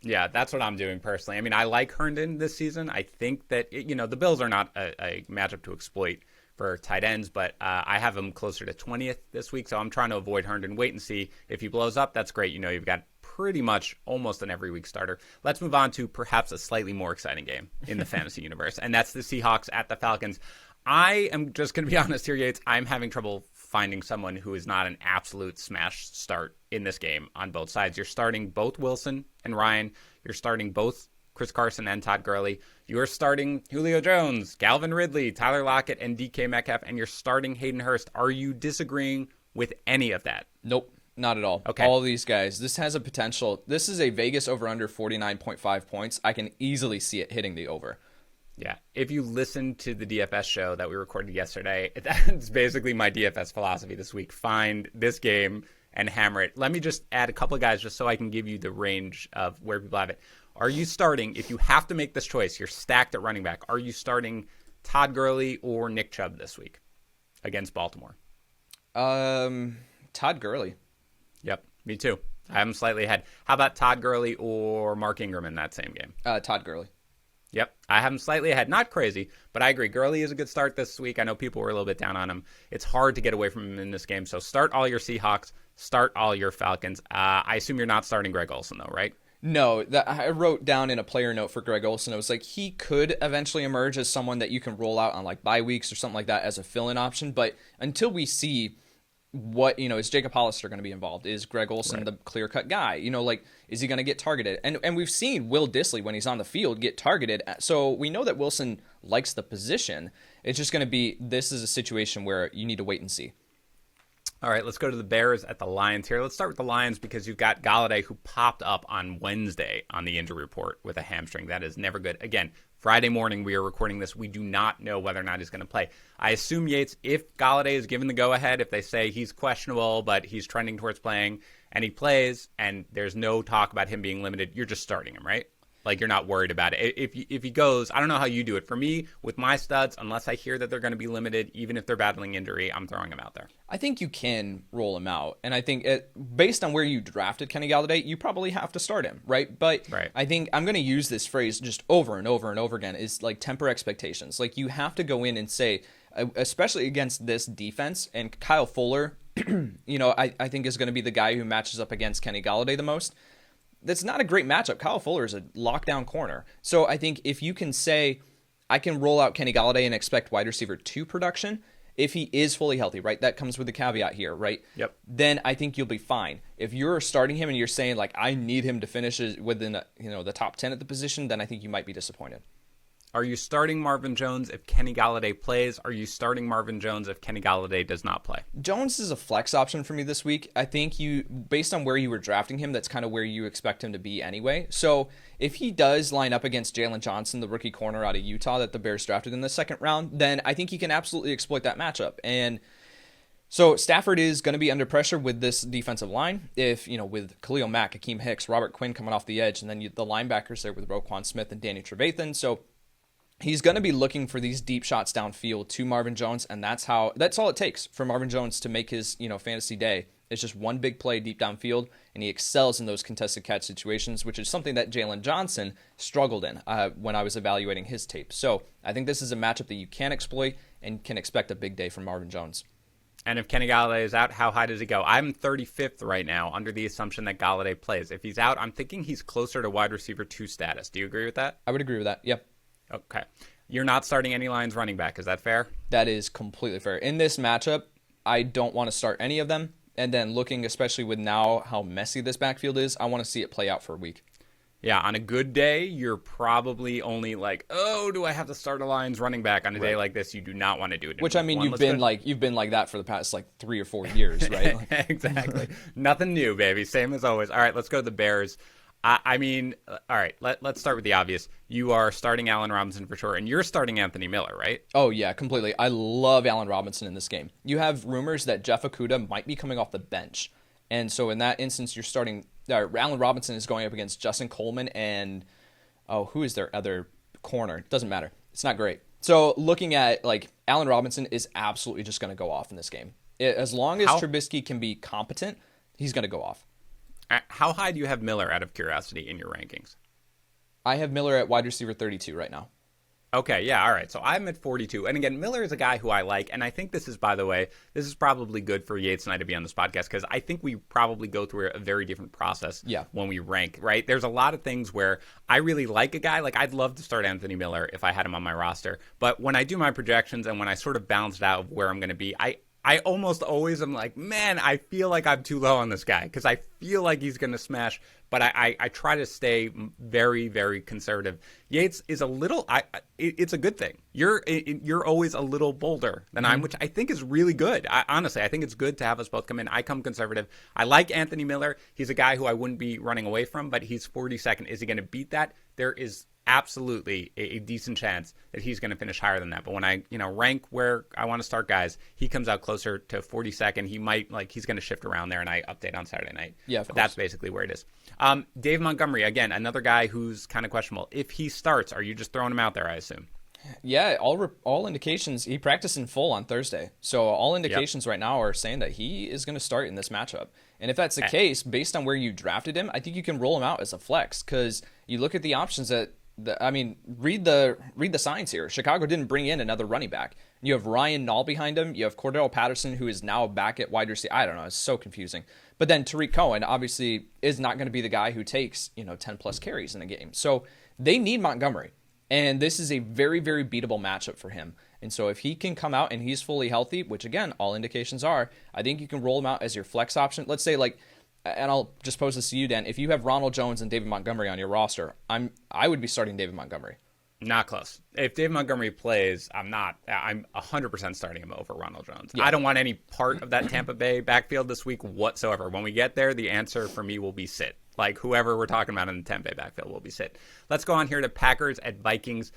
[SPEAKER 1] Yeah, that's what I'm doing personally. I mean, I like Herndon this season. I think that, the Bills are not a matchup to exploit for tight ends, but I have him closer to 20th this week, so I'm trying to avoid Herndon. Wait and see. If he blows up, that's great. You've got pretty much almost an every week starter. Let's move on to perhaps a slightly more exciting game in the fantasy universe, and that's the Seahawks at the Falcons. I am just going to be honest here, Yates. I'm having trouble finding someone who is not an absolute smash start in this game on both sides. You're starting both Wilson and Ryan. You're starting both Chris Carson and Todd Gurley. You're starting Julio Jones, Calvin Ridley, Tyler Lockett, and DK Metcalf, and you're starting Hayden Hurst. Are you disagreeing with any of that?
[SPEAKER 3] Nope, not at all.
[SPEAKER 1] Okay.
[SPEAKER 3] All of these guys, this has a potential. This is a Vegas over-under 49.5 points. I can easily see it hitting the over.
[SPEAKER 1] Yeah. If you listen to the DFS show that we recorded yesterday, that's basically my DFS philosophy this week. Find this game and hammer it. Let me just add a couple of guys just so I can give you the range of where people have it. Are you starting, if you have to make this choice, you're stacked at running back, are you starting Todd Gurley or Nick Chubb this week against Baltimore?
[SPEAKER 3] Todd Gurley.
[SPEAKER 1] Yep, me too. I have him slightly ahead. How about Todd Gurley or Mark Ingram in that same game?
[SPEAKER 3] Todd Gurley.
[SPEAKER 1] Yep, I have him slightly ahead. Not crazy, but I agree. Gurley is a good start this week. I know people were a little bit down on him. It's hard to get away from him in this game. So start all your Seahawks, start all your Falcons. I assume you're not starting Greg Olsen, though, right?
[SPEAKER 3] No, I wrote down in a player note for Greg Olsen. It was like he could eventually emerge as someone that you can roll out on like bye weeks or something like that as a fill-in option. But until we see what, is Jacob Hollister going to be involved? Is Greg Olsen the clear-cut guy? Is he going to get targeted? And we've seen Will Dissly, when he's on the field, get targeted. So we know that Wilson likes the position. It's just going to be, this is a situation where you need to wait and see.
[SPEAKER 1] All right, let's go to the Bears at the Lions here. Let's start with the Lions because you've got Golladay, who popped up on Wednesday on the injury report with a hamstring. That is never good. Again, Friday morning we are recording this. We do not know whether or not he's going to play. I assume, Yates, if Golladay is given the go-ahead, if they say he's questionable but he's trending towards playing, and he plays, and there's no talk about him being limited, you're just starting him, right? Like, you're not worried about it. If he goes, I don't know how you do it. For me, with my studs, unless I hear that they're going to be limited, even if they're battling injury, I'm throwing him out there.
[SPEAKER 3] I think you can roll him out. And I think based on where you drafted Kenny Golladay, you probably have to start him, right? But I think I'm going to use this phrase just over and over and over again, is like temper expectations. Like, you have to go in and say, especially against this defense, and Kyle Fuller, I think is going to be the guy who matches up against Kenny Golladay the most. That's not a great matchup. Kyle Fuller is a lockdown corner. So I think if you can say, I can roll out Kenny Golladay and expect wide receiver 2 production, if he is fully healthy, right? That comes with the caveat here, right?
[SPEAKER 1] Yep.
[SPEAKER 3] Then I think you'll be fine. If you're starting him and you're saying, like, I need him to finish within, the top 10 at the position, then I think you might be disappointed.
[SPEAKER 1] Are you starting Marvin Jones if Kenny Golladay plays? Are you starting Marvin Jones if Kenny Golladay does not play?
[SPEAKER 3] Jones is a flex option for me this week. I think based on where you were drafting him, that's kind of where you expect him to be anyway. So if he does line up against Jalen Johnson, the rookie corner out of Utah that the Bears drafted in the second round, then I think he can absolutely exploit that matchup. And so Stafford is going to be under pressure with this defensive line. If, with Khalil Mack, Akeem Hicks, Robert Quinn coming off the edge, and then the linebackers there with Roquan Smith and Danny Trevathan. So he's going to be looking for these deep shots downfield to Marvin Jones, and that's all it takes for Marvin Jones to make his, fantasy day. It's just one big play deep downfield, and he excels in those contested catch situations, which is something that Jalen Johnson struggled in when I was evaluating his tape. So I think this is a matchup that you can exploit and can expect a big day from Marvin Jones.
[SPEAKER 1] And if Kenny Golladay is out, how high does he go? I'm 35th right now under the assumption that Golladay plays. If he's out, I'm thinking he's closer to wide receiver 2 status. Do you agree with that?
[SPEAKER 3] I would agree with that, yep.
[SPEAKER 1] Okay. You're not starting any Lions running back. Is that fair?
[SPEAKER 3] That is completely fair. In this matchup, I don't want to start any of them. And then looking, especially with now how messy this backfield is, I want to see it play out for a week.
[SPEAKER 1] Yeah, on a good day, you're probably only like, oh, do I have to start a Lions running back on a day like this? You do not want to do it.
[SPEAKER 3] Which, I mean, you've been like that for the past 3 or 4 years, right?
[SPEAKER 1] Exactly. Nothing new, baby. Same as always. All right, let's go to the Bears. I mean, all right, let's start with the obvious. You are starting Allen Robinson for sure, and you're starting Anthony Miller, right?
[SPEAKER 3] Oh, yeah, completely. I love Allen Robinson in this game. You have rumors that Jeff Okudah might be coming off the bench. And so in that instance, you're starting Allen Robinson is going up against Justin Coleman and, who is their other corner? It doesn't matter. It's not great. So looking at, like, Allen Robinson is absolutely just going to go off in this game. As long as Trubisky can be competent, he's going to go off.
[SPEAKER 1] How high do you have Miller, out of curiosity, in your rankings?
[SPEAKER 3] I have Miller at wide receiver 32 right now.
[SPEAKER 1] Okay, yeah, all right. So I'm at 42. And again, Miller is a guy who I like. And I think this is, by the way, this is probably good for Yates and I to be on this podcast because I think we probably go through a very different process when we rank, right? There's a lot of things where I really like a guy. Like, I'd love to start Anthony Miller if I had him on my roster. But when I do my projections and when I sort of balance it out of where I'm going to be, I almost always am like, man, I feel like I'm too low on this guy because I feel like he's going to smash. But I try to stay very, very conservative. Yates is a little, it's a good thing. You're always a little bolder than I'm, which I think is really good. Honestly, I think it's good to have us both come in. I come conservative. I like Anthony Miller. He's a guy who I wouldn't be running away from, but he's 42nd. Is he going to beat that? There is absolutely a decent chance that he's going to finish higher than that. But when I, rank where I want to start guys, he comes out closer to 42nd. He might, he's going to shift around there, and I update on Saturday night.
[SPEAKER 3] Yeah,
[SPEAKER 1] but that's basically where it is. Dave Montgomery, again, another guy who's kind of questionable. If he starts, are you just throwing him out there, I assume?
[SPEAKER 3] Yeah, all indications, he practiced in full on Thursday. So all indications right now are saying that he is going to start in this matchup. And if that's the case, based on where you drafted him, I think you can roll him out as a flex because you look at the options that read the signs here. Chicago didn't bring in another running back. You have Ryan Nall behind him. You have Cordell Patterson, who is now back at wide receiver. I don't know. It's so confusing. But then Tariq Cohen obviously is not going to be the guy who takes 10 plus carries in a game. So they need Montgomery. And this is a very, very beatable matchup for him. And so if he can come out and he's fully healthy, which again, all indications are, I think you can roll him out as your flex option. Let's say and I'll just pose this to you, Dan. If you have Ronald Jones and David Montgomery on your roster, I would be starting David Montgomery.
[SPEAKER 1] Not close. If David Montgomery plays, I'm 100% starting him over Ronald Jones.
[SPEAKER 3] Yeah.
[SPEAKER 1] I don't want any part of that Tampa Bay backfield this week whatsoever. When we get there, the answer for me will be sit. Like, whoever we're talking about in the Tampa Bay backfield will be sit. Let's go on here to Packers at Vikings.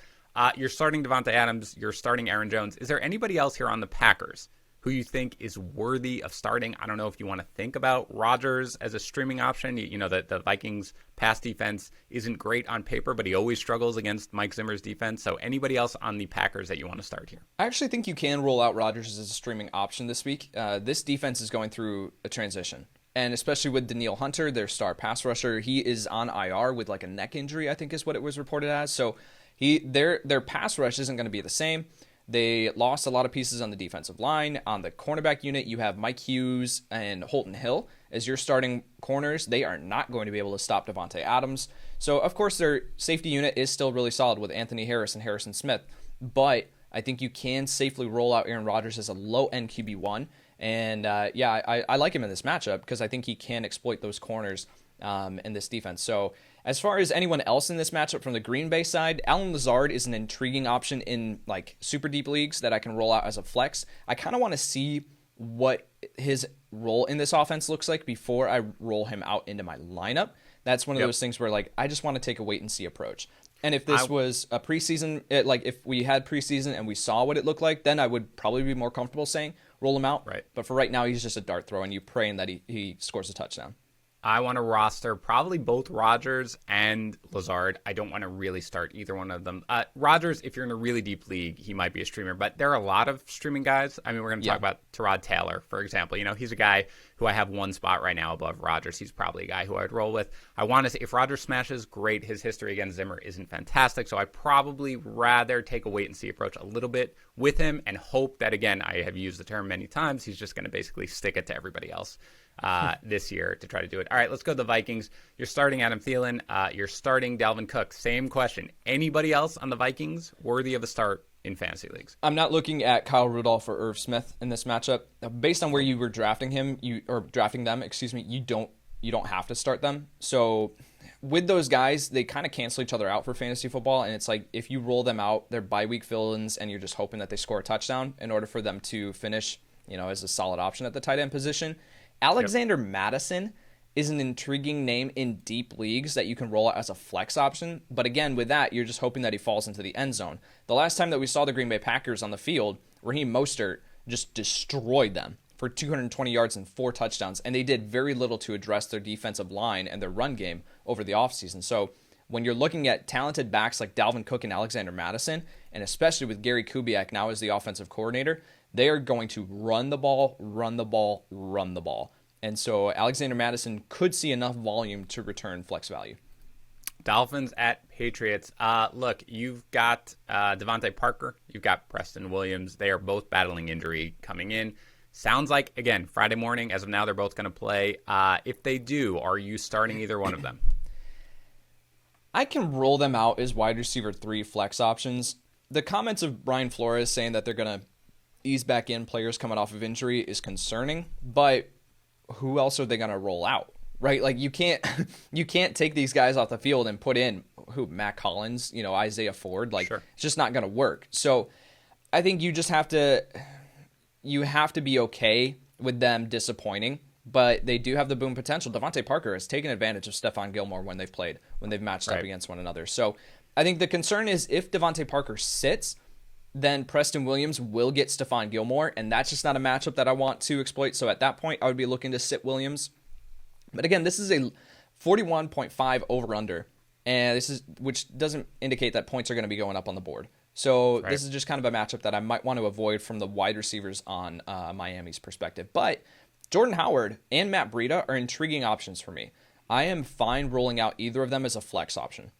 [SPEAKER 1] You're starting Devontae Adams. You're starting Aaron Jones. Is there anybody else here on the Packers who you think is worthy of starting? I don't know if you want to think about Rodgers as a streaming option. The Vikings pass defense isn't great on paper, but he always struggles against Mike Zimmer's defense. So anybody else on the Packers that you want to start here?
[SPEAKER 3] I actually think you can roll out Rodgers as a streaming option this week. This defense is going through a transition. And especially with Danielle Hunter, their star pass rusher, he is on IR with a neck injury, I think is what it was reported as. So their pass rush isn't going to be the same. They lost a lot of pieces on the defensive line. On the cornerback unit, you have Mike Hughes and Holton Hill as your starting corners. They are not going to be able to stop Devontae Adams. So, of course, their safety unit is still really solid with Anthony Harris and Harrison Smith. But I think you can safely roll out Aaron Rodgers as a low-end QB1. And, I like him in this matchup because I think he can exploit those corners in this defense. So, as far as anyone else in this matchup from the Green Bay side, Allen Lazard is an intriguing option in super deep leagues that I can roll out as a flex. I kind of want to see what his role in this offense looks like before I roll him out into my lineup. That's one of those things where I just want to take a wait and see approach. And if this was a preseason, if we had preseason and we saw what it looked like, then I would probably be more comfortable saying roll him out.
[SPEAKER 1] Right.
[SPEAKER 3] But for right now, he's just a dart throw and you praying that he scores a touchdown.
[SPEAKER 1] I want to roster probably both Rodgers and Lazard. I don't want to really start either one of them. Rodgers, if you're in a really deep league, he might be a streamer, but there are a lot of streaming guys. I mean, we're going to talk about Tyrod Taylor, for example. He's a guy who I have one spot right now above Rodgers. He's probably a guy who I would roll with. I want to say if Rodgers smashes, great. His history against Zimmer isn't fantastic, so I probably rather take a wait and see approach a little bit with him and hope that, again, I have used the term many times, he's just going to basically stick it to everybody else this year to try to do it. All right, let's go to the Vikings. You're starting Adam Thielen. You're starting Dalvin Cook. Same question. Anybody else on the Vikings worthy of a start in fantasy leagues?
[SPEAKER 3] I'm not looking at Kyle Rudolph or Irv Smith in this matchup. Based on where you were drafting them, you don't have to start them. So with those guys, they kind of cancel each other out for fantasy football, and it's if you roll them out, they're bye week fill-ins, and you're just hoping that they score a touchdown in order for them to finish, as a solid option at the tight end position. Alexander Madison is an intriguing name in deep leagues that you can roll out as a flex option. But again, with that, you're just hoping that he falls into the end zone. The last time that we saw the Green Bay Packers on the field, Raheem Mostert just destroyed them for 220 yards and 4 touchdowns, and they did very little to address their defensive line and their run game over the offseason. So when you're looking at talented backs like Dalvin Cook and Alexander Mattison, and especially with Gary Kubiak now as the offensive coordinator, they are going to run the ball, run the ball, run the ball. And so Alexander Mattison could see enough volume to return flex value.
[SPEAKER 1] Dolphins at Patriots. Look, you've got Devontae Parker. You've got Preston Williams. They are both battling injury coming in. Sounds like, again, Friday morning. As of now, they're both going to play. If they do, are you starting either one of them?
[SPEAKER 3] I can roll them out as wide receiver 3 flex options. The comments of Brian Flores saying that they're going to ease back in players coming off of injury is concerning, but who else are they going to roll out? Right? Like you can't take these guys off the field and put in Matt Collins, Isaiah Ford. Like
[SPEAKER 1] Sure.
[SPEAKER 3] It's just not going to work. So I think you just have to be okay with them disappointing, but they do have the boom potential. Devontae Parker has taken advantage of Stephon Gilmore when they've matched up against one another. So I think the concern is if Devontae Parker sits, then Preston Williams will get Stephon Gilmore, and that's just not a matchup that I want to exploit. So at that point, I would be looking to sit Williams. But again, this is a 41.5 over-under, and which doesn't indicate that points are going to be going up on the board. So This is just kind of a matchup that I might want to avoid from the wide receivers on Miami's perspective. But Jordan Howard and Matt Breida are intriguing options for me. I am fine rolling out either of them as a flex option.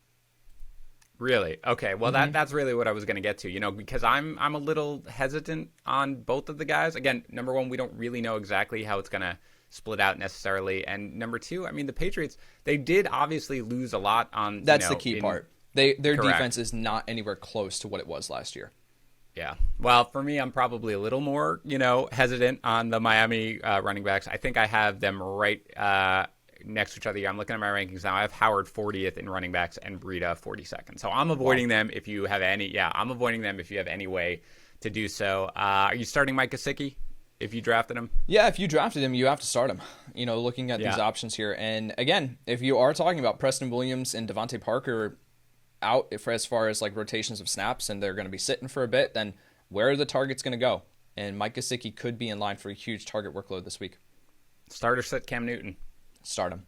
[SPEAKER 1] Really? Okay. Well, that's really what I was going to get to, because I'm a little hesitant on both of the guys. Again, number one, we don't really know exactly how it's going to split out necessarily. And number two, I mean, the Patriots, they did obviously lose a lot on...
[SPEAKER 3] That's the key part. Their
[SPEAKER 1] Correct.
[SPEAKER 3] defense is not anywhere close to what it was last year.
[SPEAKER 1] Yeah. Well, for me, I'm probably a little more, hesitant on the Miami running backs. I think I have them right next to each other. I'm looking at my rankings now. I have Howard 40th in running backs and Breida 42nd. So I'm avoiding them if you have any. Yeah, I'm avoiding them if you have any way to do so. Are you starting Mike Gesicki if you drafted him?
[SPEAKER 3] Yeah, if you drafted him, you have to start him. Looking at these options here. And again, if you are talking about Preston Williams and Devontae Parker out as far as like rotations of snaps and they're going to be sitting for a bit, then where are the targets going to go? And Mike Gesicki could be in line for a huge target workload this week.
[SPEAKER 1] Start or sit Cam Newton?
[SPEAKER 3] Start him.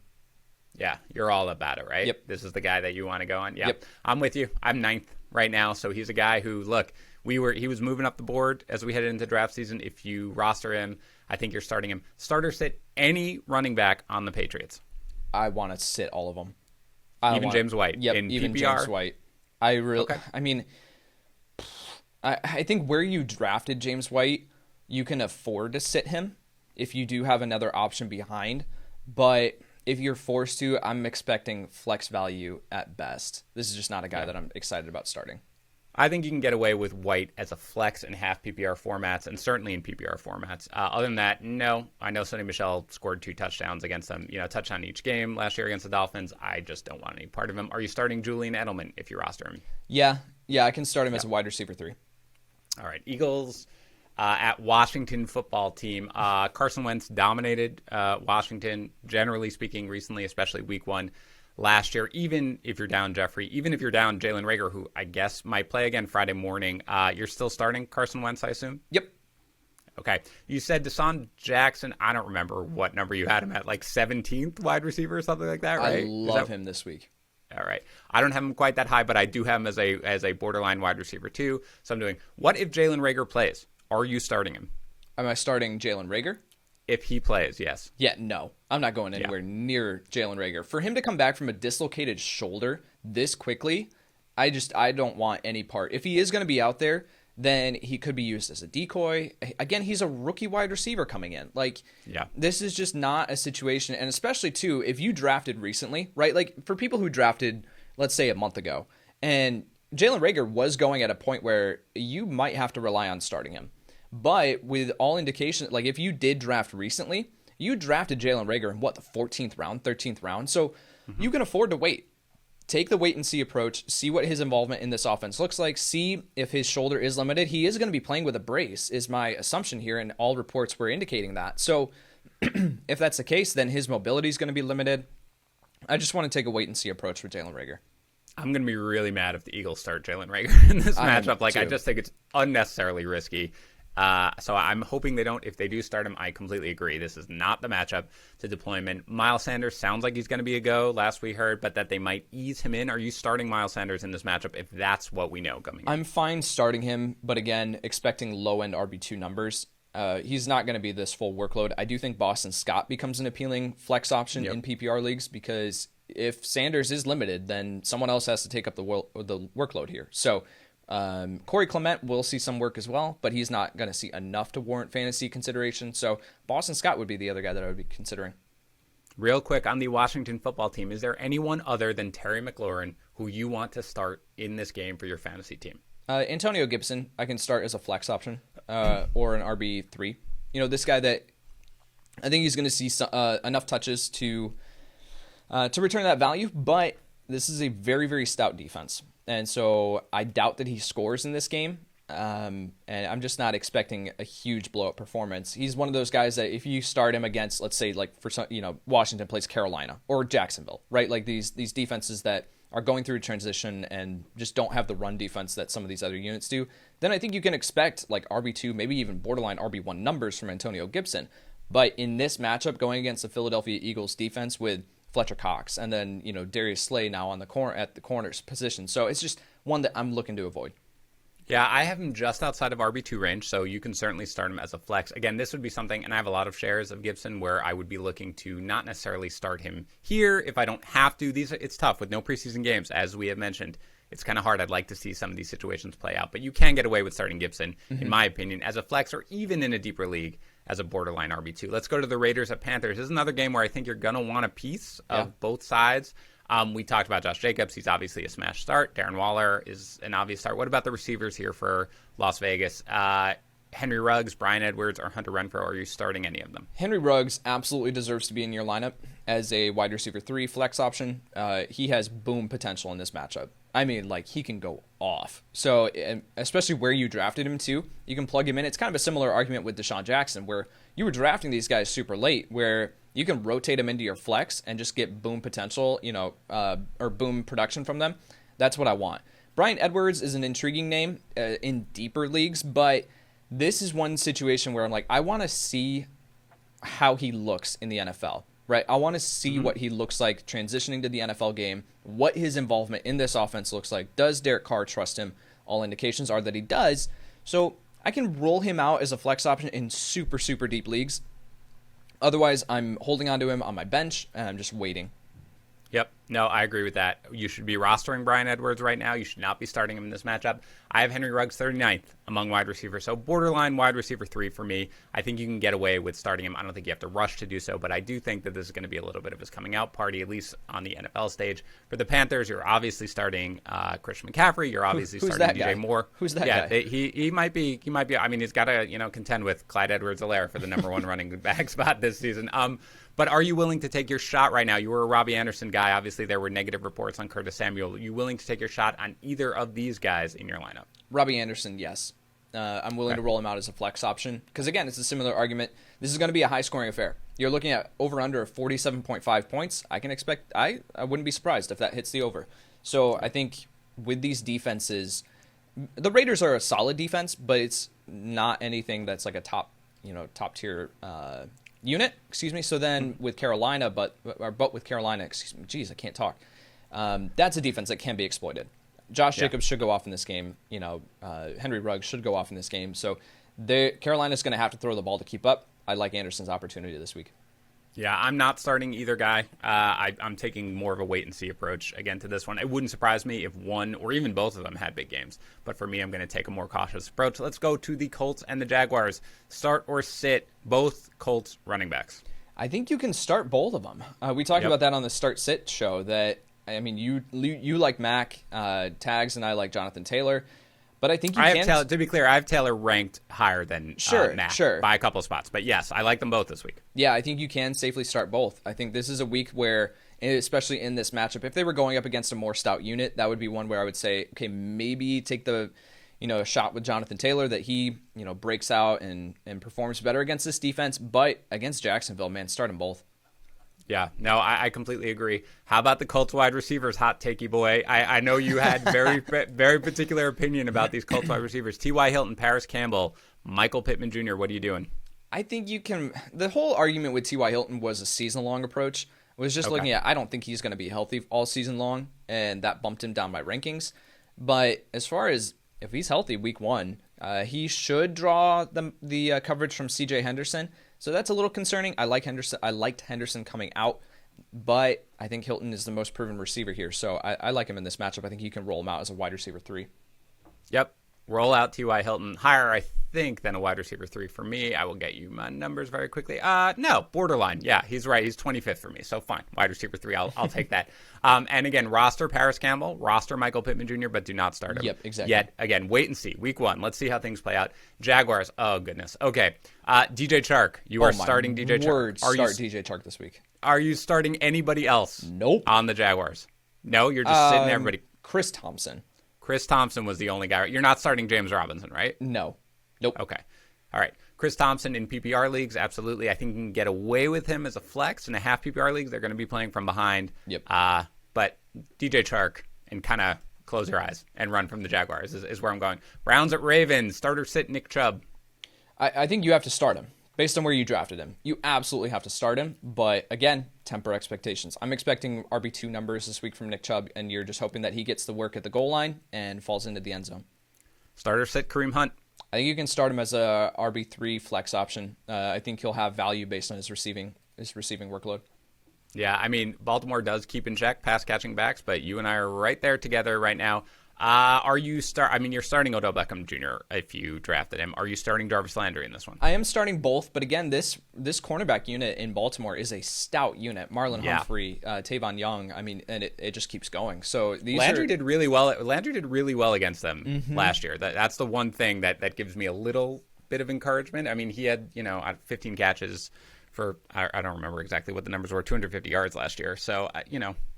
[SPEAKER 1] Yeah, you're all about it, right?
[SPEAKER 3] Yep.
[SPEAKER 1] This is the guy that you want to go on?
[SPEAKER 3] Yep.
[SPEAKER 1] I'm with you. I'm 9th right now, so he's a guy who, look, he was moving up the board as we headed into draft season. If you roster him, I think you're starting him. Start or sit any running back on the Patriots?
[SPEAKER 3] I want to sit all of them.
[SPEAKER 1] Even James White?
[SPEAKER 3] Yep,
[SPEAKER 1] in
[SPEAKER 3] even
[SPEAKER 1] PPR?
[SPEAKER 3] James White. I think where you drafted James White, you can afford to sit him if you do have another option behind. But if you're forced to, I'm expecting flex value at best. This is just not a guy that I'm excited about starting.
[SPEAKER 1] I think you can get away with White as a flex in half PPR formats and certainly in PPR formats. Other than that, no. I know Sonny Michel scored 2 touchdowns against them, touchdown each game last year against the Dolphins. I just don't want any part of him. Are you starting Julian Edelman if you roster him?
[SPEAKER 3] Yeah, I can start him as a wide receiver 3.
[SPEAKER 1] All right, Eagles at Washington football team. Carson Wentz dominated Washington, generally speaking, recently, especially week 1. Last year, even if you're down Jeffrey, even if you're down Jalen Reagor, who I guess might play again Friday morning, you're still starting Carson Wentz, I assume?
[SPEAKER 3] Yep.
[SPEAKER 1] Okay. You said Deshaun Jackson, I don't remember what number you had him at, like 17th wide receiver or something like that, right?
[SPEAKER 3] I love him this week.
[SPEAKER 1] All right. I don't have him quite that high, but I do have him as a borderline wide receiver too. So I'm doing, what if Jalen Reagor plays? Are you starting him?
[SPEAKER 3] Am I starting Jalen Reagor?
[SPEAKER 1] If he plays, yes.
[SPEAKER 3] Yeah, no. I'm not going anywhere near Jalen Reagor. For him to come back from a dislocated shoulder this quickly, I don't want any part. If he is going to be out there, then he could be used as a decoy. Again, he's a rookie wide receiver coming in. This is just not a situation. And especially, too, if you drafted recently, right? Like, for people who drafted, let's say, a month ago, and Jalen Reagor was going at a point where you might have to rely on starting him. But with all indications, like if you did draft recently, you drafted Jalen Reagor in the 14th round, 13th round. So you can afford to wait. Take the wait and see approach, see what his involvement in this offense looks like, see if his shoulder is limited. He is going to be playing with a brace, is my assumption here, and all reports were indicating that. So If that's the case, then his mobility is going to be limited. I just want to take a wait-and-see approach with Jalen Reagor.
[SPEAKER 1] I'm going to be really mad if the Eagles start Jalen Reagor in this matchup. I just think it's unnecessarily risky. So I'm hoping they don't. If they do start him, I completely agree. This is not the matchup to deploy him in. Miles Sanders sounds like he's going to be a go, last we heard, but that they might ease him in. Are you starting Miles Sanders in this matchup if that's what we know coming in?
[SPEAKER 3] I'm fine starting him, but again, expecting low-end RB2 numbers. He's not going to be this full workload. I do think Boston Scott becomes an appealing flex option in PPR leagues, because if Sanders is limited, then someone else has to take up the workload here. So Corey Clement will see some work as well, but he's not going to see enough to warrant fantasy consideration. So Boston Scott would be the other guy that I would be considering.
[SPEAKER 1] Real quick on the Washington football team, is there anyone other than Terry McLaurin who you want to start in this game for your fantasy team?
[SPEAKER 3] Antonio Gibson, I can start as a flex option or an RB3. This guy that I think he's going to see enough touches to return that value, but this is a very, very stout defense. And so I doubt that he scores in this game. And I'm just not expecting a huge blowout performance. He's one of those guys that if you start him against, let's say, like for some, Washington plays Carolina or Jacksonville, right? Like these defenses that are going through a transition and just don't have the run defense that some of these other units do, then I think you can expect like RB2, maybe even borderline RB1 numbers from Antonio Gibson. But in this matchup, going against the Philadelphia Eagles defense with Fletcher Cox and then Darius Slay now on the corner at the corners position, so it's just one that I'm looking to avoid.
[SPEAKER 1] Yeah, I have him just outside of RB2 range, so you can certainly start him as a flex. Again, this would be something, and I have a lot of shares of Gibson where I would be looking to not necessarily start him here if I don't have to. It's tough with no preseason games, as we have mentioned. It's kind of hard. I'd like to see some of these situations play out, but you can get away with starting Gibson, in my opinion, as a flex or even in a deeper league as a borderline RB2. Let's go to the Raiders at Panthers. This is another game where I think you're going to want a piece of both sides. We talked about Josh Jacobs. He's obviously a smash start. Darren Waller is an obvious start. What about the receivers here for Las Vegas? Henry Ruggs, Bryan Edwards, or Hunter Renfrow? Are you starting any of them?
[SPEAKER 3] Henry Ruggs absolutely deserves to be in your lineup as a wide receiver 3 flex option. He has boom potential in this matchup. I mean, like, he can go off. So, especially where you drafted him to, you can plug him in. It's kind of a similar argument with Deshaun Jackson, where you were drafting these guys super late, where you can rotate them into your flex and just get boom potential, or boom production from them. That's what I want. Bryan Edwards is an intriguing name in deeper leagues, but this is one situation where I'm like, I want to see how he looks in the NFL, right? I want to see what he looks like transitioning to the NFL game, what his involvement in this offense looks like. Does Derek Carr trust him? All indications are that he does. So I can roll him out as a flex option in super, super deep leagues. Otherwise, I'm holding on to him on my bench, and I'm just waiting.
[SPEAKER 1] Yep. No, I agree with that. You should be rostering Bryan Edwards right now. You should not be starting him in this matchup. I have Henry Ruggs 39th among wide receivers, so borderline wide receiver 3 for me. I think you can get away with starting him. I don't think you have to rush to do so, but I do think that this is going to be a little bit of his coming out party, at least on the NFL stage. For the Panthers, you're obviously starting Christian McCaffrey. You're obviously starting DJ Moore.
[SPEAKER 3] Who's that guy?
[SPEAKER 1] Yeah, he might be. I mean, he's got to contend with Clyde Edwards-Helaire for the number 1 running back spot this season. But are you willing to take your shot right now? You were a Robbie Anderson guy. Obviously, there were negative reports on Curtis Samuel. Are you willing to take your shot on either of these guys in your lineup?
[SPEAKER 3] Robbie Anderson, yes. I'm willing to roll him out as a flex option. Because, again, it's a similar argument. This is going to be a high-scoring affair. You're looking at over-under of 47.5 points. I wouldn't be surprised if that hits the over. So I think with these defenses, the Raiders are a solid defense, but it's not anything that's like a top-tier unit, So then with Carolina, but with Carolina, I can't talk. That's a defense that can be exploited. Josh Jacobs should go off in this game. Henry Ruggs should go off in this game. So Carolina's going to have to throw the ball to keep up. I like Anderson's opportunity this week.
[SPEAKER 1] Yeah, I'm not starting either guy. I'm taking more of a wait-and-see approach, again, to this one. It wouldn't surprise me if one or even both of them had big games. But for me, I'm going to take a more cautious approach. Let's go to the Colts and the Jaguars. Start or sit both Colts running backs.
[SPEAKER 3] I think you can start both of them. We talked about that on the start-sit show. That you like Mac, Tags, and I like Jonathan Taylor. But I think you can.
[SPEAKER 1] To be clear, I have Taylor ranked higher than Mac by a couple of spots. But yes, I like them both this week.
[SPEAKER 3] Yeah, I think you can safely start both. I think this is a week where, especially in this matchup, if they were going up against a more stout unit, that would be one where I would say, okay, maybe take the a shot with Jonathan Taylor that he, breaks out and performs better against this defense. But against Jacksonville, man, start them both.
[SPEAKER 1] Yeah, no, I completely agree. How about the Colts wide receivers, hot takey boy? I know you had very particular opinion about these Colts wide receivers. T.Y. Hilton, Paris Campbell, Michael Pittman Jr., what are you doing?
[SPEAKER 3] I think you can – the whole argument with T.Y. Hilton was a season-long approach. I was just looking at I don't think he's going to be healthy all season long, and that bumped him down my rankings. But as far as if he's healthy week 1, he should draw the coverage from C.J. Henderson. So that's a little concerning. I liked Henderson coming out, but I think Hilton is the most proven receiver here. So I like him in this matchup. I think you can roll him out as a wide receiver 3.
[SPEAKER 1] Yep. Roll out T.Y. Hilton. Higher, I think, than a wide receiver 3 for me. I will get you my numbers very quickly. No, borderline. Yeah, he's right. He's 25th for me. So fine. Wide receiver 3, I'll take that. And again, roster Paris Campbell, roster Michael Pittman Jr., but do not start him.
[SPEAKER 3] Yep, exactly.
[SPEAKER 1] Yet, again, wait and see. Week 1. Let's see how things play out. Jaguars. Oh, goodness. Okay. DJ Chark. You are starting DJ Chark.
[SPEAKER 3] Start DJ Chark this week.
[SPEAKER 1] Are you starting anybody else?
[SPEAKER 3] Nope.
[SPEAKER 1] On the Jaguars? No, you're just sitting there, everybody.
[SPEAKER 3] Chris Thompson.
[SPEAKER 1] Chris Thompson was the only guy. You're not starting James Robinson, right?
[SPEAKER 3] No. Nope.
[SPEAKER 1] Okay. All right. Chris Thompson in PPR leagues, absolutely. I think you can get away with him as a flex. In a half PPR leagues, they're going to be playing from behind.
[SPEAKER 3] Yep.
[SPEAKER 1] But DJ Chark, and kind of close your eyes and run from the Jaguars is where I'm going. Browns at Ravens. Starter sit Nick Chubb.
[SPEAKER 3] I think you have to start him. Based on where you drafted him, you absolutely have to start him. But again, temper expectations. I'm expecting RB2 numbers this week from Nick Chubb, and you're just hoping that he gets the work at the goal line and falls into the end zone.
[SPEAKER 1] Starter sit Kareem Hunt.
[SPEAKER 3] I think you can start him as a RB3 flex option. I think he'll have value based on his receiving workload.
[SPEAKER 1] Yeah, I mean, Baltimore does keep in check pass catching backs, but you and I are right there together right now. You're starting Odell Beckham Jr. if you drafted him. Are you starting Jarvis Landry in this one?
[SPEAKER 3] I am starting both, but again, this cornerback unit in Baltimore is a stout unit. Marlon Humphrey, Tavon Young. I mean, and it just keeps going. So
[SPEAKER 1] Landry did really well. Landry did really well against them last year. That's the one thing that gives me a little bit of encouragement. I mean, he had 15 catches for I don't remember exactly what the numbers were, 250 yards last year. So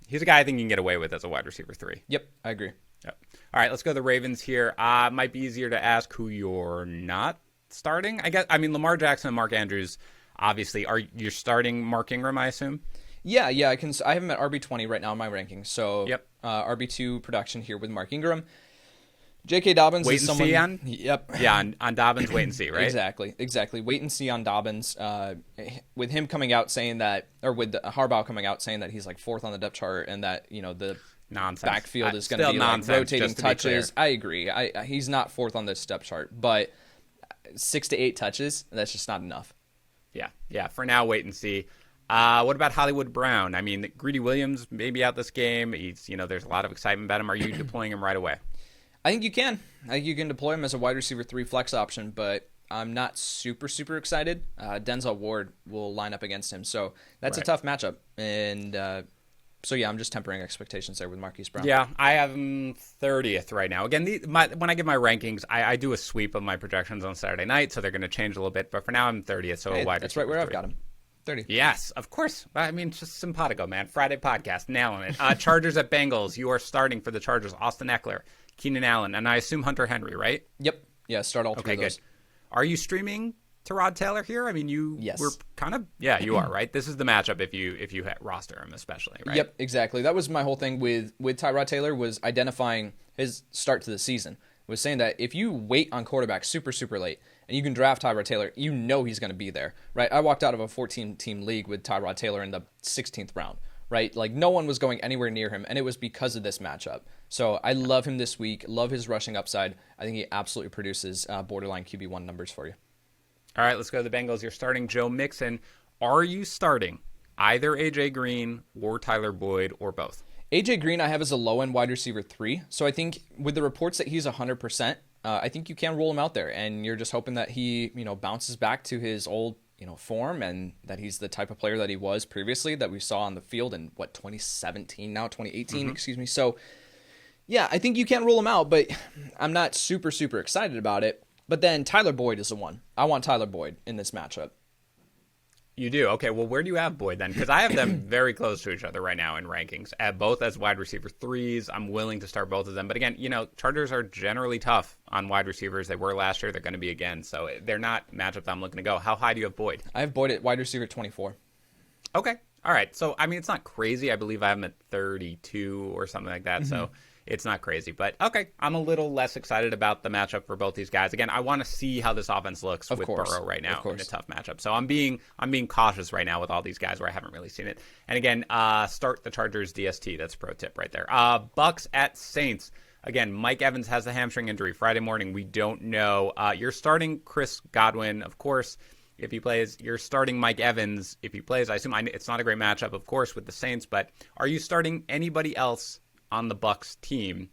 [SPEAKER 1] he's a guy I think you can get away with as a wide receiver 3.
[SPEAKER 3] Yep, I agree.
[SPEAKER 1] Yep. All right, let's go to the Ravens here. Might be easier to ask who you're not starting. I mean, Lamar Jackson and Mark Andrews, obviously. Are you starting Mark Ingram, I assume?
[SPEAKER 3] Yeah, I can. I have him at RB20 right now in my rankings. So
[SPEAKER 1] yep.
[SPEAKER 3] RB2 production here with Mark Ingram. J.K. Dobbins
[SPEAKER 1] wait
[SPEAKER 3] is
[SPEAKER 1] and
[SPEAKER 3] someone.
[SPEAKER 1] See on?
[SPEAKER 3] Yep.
[SPEAKER 1] Yeah, on Dobbins, wait and see, right?
[SPEAKER 3] Exactly. Wait and see on Dobbins. With him coming out saying that, or with Harbaugh coming out saying that he's like 4th on the depth chart, and that the
[SPEAKER 1] nonsense
[SPEAKER 3] backfield is going to be like rotating touches. I agree. He's not 4th on this depth chart, but 6 to 8 touches, that's just not enough.
[SPEAKER 1] Yeah. For now, wait and see. What about Hollywood Brown? I mean, Greedy Williams may be out this game. He's there's a lot of excitement about him. Are you deploying him right away?
[SPEAKER 3] I think you can. I think you can deploy him as a wide receiver 3 flex option, but I'm not super excited. Denzel Ward will line up against him, so that's a tough matchup. And so yeah, I'm just tempering expectations there with Marquise Brown.
[SPEAKER 1] Yeah, I have him 30th right now. Again, when I give my rankings, I do a sweep of my projections on Saturday night, so they're going to change a little bit. But for now, I'm 30th, so a wide receiver.
[SPEAKER 3] That's right where I've got him. 30.
[SPEAKER 1] Yes, of course. I mean, just simpatico, man. Friday podcast, nailing it. Chargers at Bengals. You are starting for the Chargers. Austin Eckler, Keenan Allen, and I assume Hunter Henry, right?
[SPEAKER 3] Yep. Yeah, start all 3 of those.
[SPEAKER 1] Good. Are you streaming Tyrod Taylor here? I mean,
[SPEAKER 3] Yes.
[SPEAKER 1] were kind of, you are, right? This is the matchup if you roster him, especially, right?
[SPEAKER 3] Yep, exactly. That was my whole thing with Tyrod Taylor, was identifying his start to the season. Was saying that if you wait on quarterback super late and you can draft Tyrod Taylor, he's going to be there, right? I walked out of a 14-team league with Tyrod Taylor in the 16th round, right? Like, no one was going anywhere near him, and it was because of this matchup. So I love him this week, love his rushing upside. I think he absolutely produces borderline QB1 numbers for you.
[SPEAKER 1] All right, let's go to the Bengals. You're starting Joe Mixon. Are you starting either A.J. Green or Tyler Boyd or both?
[SPEAKER 3] A.J. Green I have as a low-end wide receiver 3. So I think with the reports that he's 100%, I think you can roll him out there. And you're just hoping that he bounces back to his old form, and that he's the type of player that he was previously that we saw on the field in 2017 now, 2018, excuse me. So yeah, I think you can roll him out, but I'm not super excited about it. But then Tyler Boyd is the one. I want Tyler Boyd in this matchup.
[SPEAKER 1] You do? Okay, well, where do you have Boyd then? Because I have them very close to each other right now in rankings, both as wide receiver 3s. I'm willing to start both of them. But again, Chargers are generally tough on wide receivers. They were last year. They're going to be again. So they're not matchups I'm looking to go. How high do you have Boyd?
[SPEAKER 3] I have Boyd at wide receiver 24.
[SPEAKER 1] Okay. All right. So, I mean, it's not crazy. I believe I have him at 32 or something like that. So it's not crazy. But, okay, I'm a little less excited about the matchup for both these guys. Again, I want to see how this offense looks with Burrow right now in a tough matchup. So I'm being cautious right now with all these guys where I haven't really seen it. And, again, start the Chargers DST. That's a pro tip right there. Bucks at Saints. Again, Mike Evans has a hamstring injury Friday morning. We don't know. You're starting Chris Godwin, of course. If he plays, you're starting Mike Evans. If he plays, I assume it's not a great matchup, of course, with the Saints. But are you starting anybody else on the Bucs team,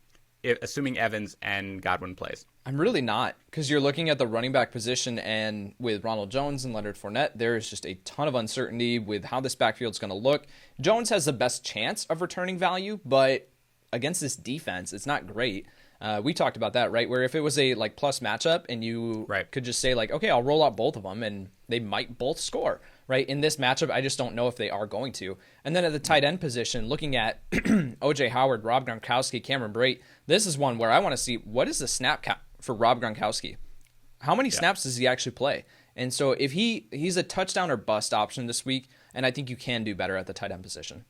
[SPEAKER 1] assuming Evans and Godwin plays?
[SPEAKER 3] I'm really not, because you're looking at the running back position, and with Ronald Jones and Leonard Fournette, there is just a ton of uncertainty with how this backfield's going to look. Jones has the best chance of returning value, but against this defense, it's not great. We talked about that, right? Where if it was a plus matchup and you could just say okay, I'll roll out both of them and they might both score, right? In this matchup, I just don't know if they are going to. And then at the tight end position, looking at OJ Howard, Rob Gronkowski, Cameron Brate, this is one where I want to see what is the snap count for Rob Gronkowski. How many snaps does he actually play? And so if he's a touchdown or bust option this week, and I think you can do better at the tight end position.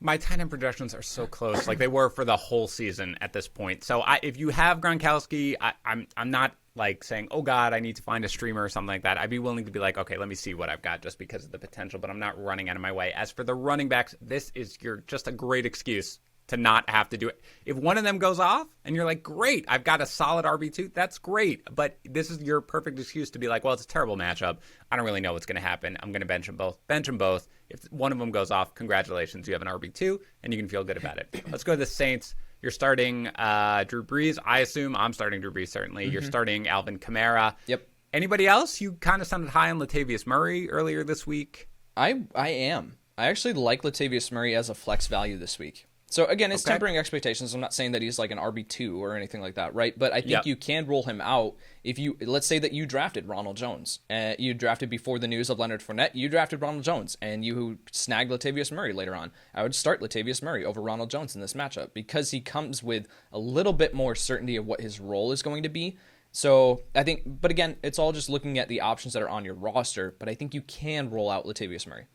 [SPEAKER 1] My tight end projections are so close, like they were for the whole season at this point. So if you have Gronkowski, I'm not saying, oh God, I need to find a streamer or something like that. I'd be willing to be okay, let me see what I've got just because of the potential, but I'm not running out of my way. As for the running backs, this is just a great excuse to not have to do it. If one of them goes off and you're great, I've got a solid RB2, that's great. But this is your perfect excuse to be well, it's a terrible matchup. I don't really know what's going to happen. I'm going to bench them both. Bench them both. If one of them goes off, congratulations, you have an RB2 and you can feel good about it. Let's go to the Saints. You're starting Drew Brees. I assume I'm starting Drew Brees, certainly. You're starting Alvin Kamara.
[SPEAKER 3] Yep. Anybody
[SPEAKER 1] else? You kind of sounded high on Latavius Murray earlier this week.
[SPEAKER 3] I am. I actually like Latavius Murray as a flex value this week. So, again, it's tempering expectations. I'm not saying that he's an RB2 or anything like that, right? But I think you can roll him out if let's say that you drafted Ronald Jones. You drafted before the news of Leonard Fournette. You drafted Ronald Jones, and you snagged Latavius Murray later on. I would start Latavius Murray over Ronald Jones in this matchup because he comes with a little bit more certainty of what his role is going to be. So, I think, but again, it's all just looking at the options that are on your roster, but I think you can roll out Latavius Murray.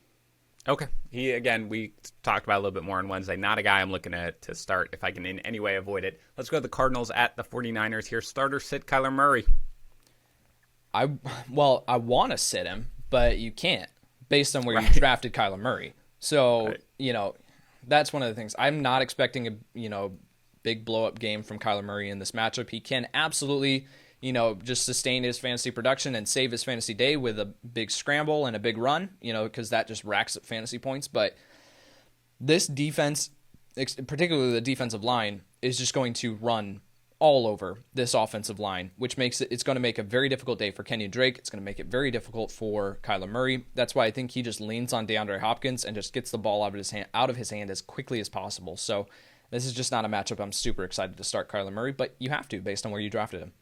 [SPEAKER 1] Okay. We talked about a little bit more on Wednesday. Not a guy I'm looking to start if I can in any way avoid it. Let's go to the Cardinals at the 49ers here. Starter sit Kyler Murray.
[SPEAKER 3] I want to sit him, but you can't based on where you drafted Kyler Murray. So, that's one of the things. I'm not expecting a, big blow-up game from Kyler Murray in this matchup. He can absolutely just sustain his fantasy production and save his fantasy day with a big scramble and a big run, because that just racks up fantasy points. But this defense, particularly the defensive line, is just going to run all over this offensive line, which makes it's going to make a very difficult day for Kenny Drake. It's going to make it very difficult for Kyler Murray. That's why I think he just leans on DeAndre Hopkins and just gets the ball out of his hand as quickly as possible. So this is just not a matchup I'm super excited to start Kyler Murray, but you have to based on where you drafted him.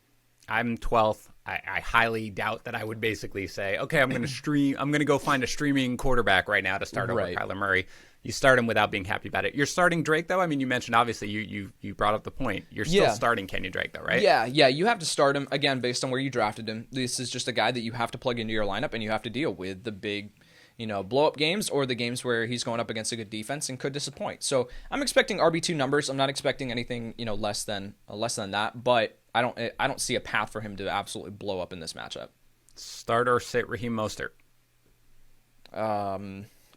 [SPEAKER 1] I'm 12th. I highly doubt that I would basically say, okay, I'm going to go find a streaming quarterback right now to start over Kyler Murray. You start him without being happy about it. You're starting Drake, though? I mean, you mentioned, obviously, you brought up the point. You're still starting Kenny Drake, though, right?
[SPEAKER 3] Yeah, you have to start him, again, based on where you drafted him. This is just a guy that you have to plug into your lineup, and you have to deal with the big, blow-up games or the games where he's going up against a good defense and could disappoint. So I'm expecting RB2 numbers. I'm not expecting anything, less than that, but I don't see a path for him to absolutely blow up in this matchup.
[SPEAKER 1] Start or sit Raheem Mostert?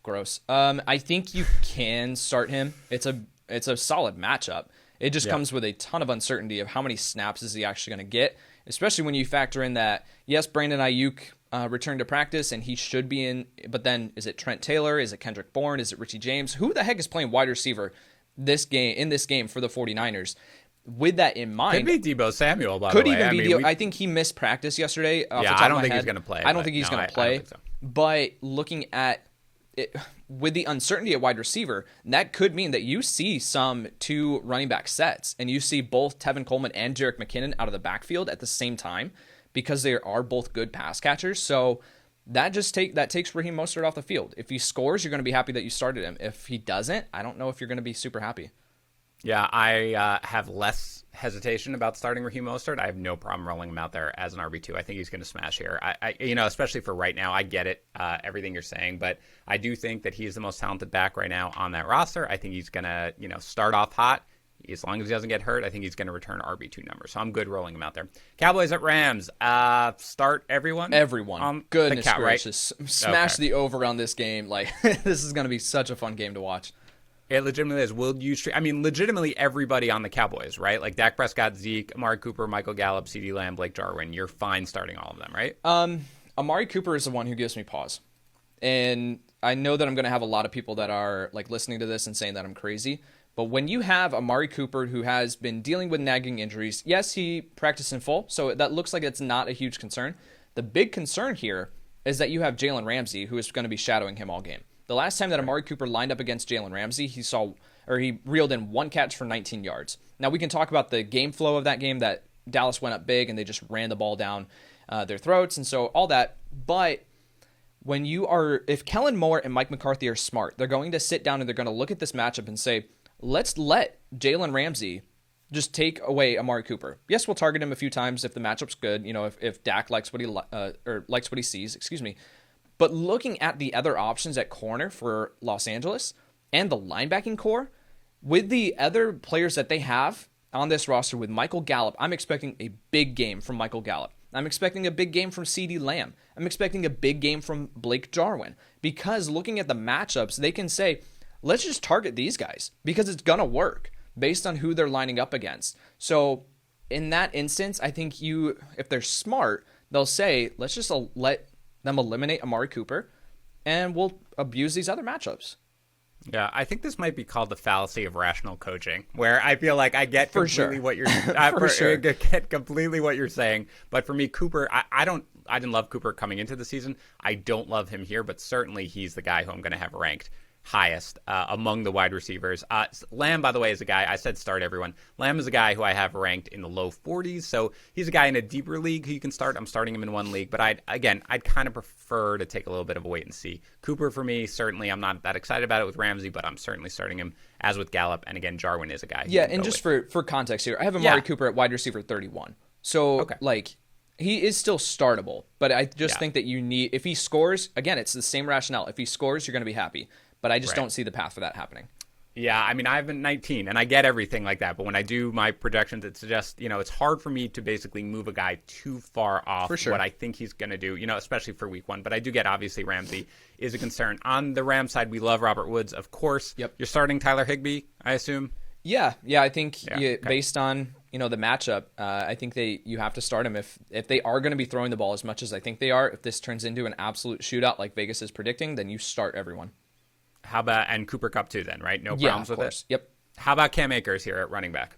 [SPEAKER 3] Gross. I think you can start him. It's a solid matchup. It just comes with a ton of uncertainty of how many snaps is he actually going to get, especially when you factor in that, yes, Brandon Ayuk returned to practice and he should be in, but then is it Trent Taylor? Is it Kendrick Bourne? Is it Richie James? Who the heck is playing wide receiver in this game for the 49ers? With that in mind,
[SPEAKER 1] could be Deebo Samuel. By the way,
[SPEAKER 3] could even be Deebo. I think he missed practice yesterday.
[SPEAKER 1] I don't think he's going to play.
[SPEAKER 3] I don't think he's going to play.
[SPEAKER 1] So.
[SPEAKER 3] But looking at it, with the uncertainty at wide receiver, that could mean that you see some two running back sets, and you see both Tevin Coleman and Jerick McKinnon out of the backfield at the same time because they are both good pass catchers. So that takes Raheem Mostert off the field. If he scores, you're going to be happy that you started him. If he doesn't, I don't know if you're going to be super happy.
[SPEAKER 1] Yeah, I have less hesitation about starting Raheem Mostert. I have no problem rolling him out there as an RB2. I think he's going to smash here. I especially for right now, I get it, everything you're saying, but I do think that he's the most talented back right now on that roster. I think he's going to, start off hot. As long as he doesn't get hurt, I think he's going to return RB2 numbers. So I'm good rolling him out there. Cowboys at Rams. Start everyone?
[SPEAKER 3] Everyone. Goodness gracious.
[SPEAKER 1] Right?
[SPEAKER 3] Smash the over on this game. Like, this is going to be such a fun game to watch.
[SPEAKER 1] It legitimately is. Legitimately everybody on the Cowboys, right? Like Dak Prescott, Zeke, Amari Cooper, Michael Gallup, CeeDee Lamb, Blake Jarwin. You're fine starting all of them, right?
[SPEAKER 3] Amari Cooper is the one who gives me pause. And I know that I'm going to have a lot of people that are like listening to this and saying that I'm crazy. But when you have Amari Cooper, who has been dealing with nagging injuries, yes, he practiced in full, so that looks like it's not a huge concern. The big concern here is that you have Jalen Ramsey, who is going to be shadowing him all game. The last time that Amari Cooper lined up against Jalen Ramsey, he reeled in one catch for 19 yards. Now, we can talk about the game flow of that game, that Dallas went up big and they just ran the ball down their throats, and so all that. But if Kellen Moore and Mike McCarthy are smart, they're going to sit down and they're going to look at this matchup and say, let's let Jalen Ramsey just take away Amari Cooper. Yes, we'll target him a few times if the matchup's good, if Dak likes what he sees, excuse me. But looking at the other options at corner for Los Angeles and the linebacking core, with the other players that they have on this roster with Michael Gallup, I'm expecting a big game from Michael Gallup. I'm expecting a big game from CeeDee Lamb. I'm expecting a big game from Blake Jarwin. Because looking at the matchups, they can say, let's just target these guys because it's going to work based on who they're lining up against. So in that instance, I think if they're smart, they'll say, let's just let them eliminate Amari Cooper, and we'll abuse these other matchups.
[SPEAKER 1] Yeah, I think this might be called the fallacy of rational coaching, where I feel like I get completely what you're get completely what you're saying. But for me, Cooper, I didn't love Cooper coming into the season. I don't love him here, but certainly he's the guy who I'm going to have ranked highest among the wide receivers. Lamb, by the way, is a guy, I said start everyone. Lamb is a guy who I have ranked in the low 40s, so he's a guy in a deeper league who you can start. I'm starting him in one league, but I'd kind of prefer to take a little bit of a wait and see. Cooper, for me, certainly I'm not that excited about it with Ramsey, but I'm certainly starting him as with Gallup, and again, Jarwin is a guy.
[SPEAKER 3] Yeah, and just for context here, I have Amari Cooper at wide receiver 31. So, he is still startable, but I just think that if he scores, again, it's the same rationale. If he scores, you're going to be happy. But I just don't see the path for that happening.
[SPEAKER 1] Yeah, I mean, I have been 19, and I get everything like that. But when I do my projections, it suggests, it's hard for me to basically move a guy too far off what I think he's going to do, especially for week one. But I do get, obviously, Ramsey is a concern. On the Rams side, we love Robert Woods, of course.
[SPEAKER 3] Yep.
[SPEAKER 1] You're starting Tyler Higbee, I assume?
[SPEAKER 3] Yeah, I think based on, the matchup, I think you have to start him if they are going to be throwing the ball as much as I think they are. If this turns into an absolute shootout like Vegas is predicting, then you start everyone.
[SPEAKER 1] How about, and Cooper Kupp too then, right? No problems with it?
[SPEAKER 3] Yep.
[SPEAKER 1] How about Cam Akers here at running back?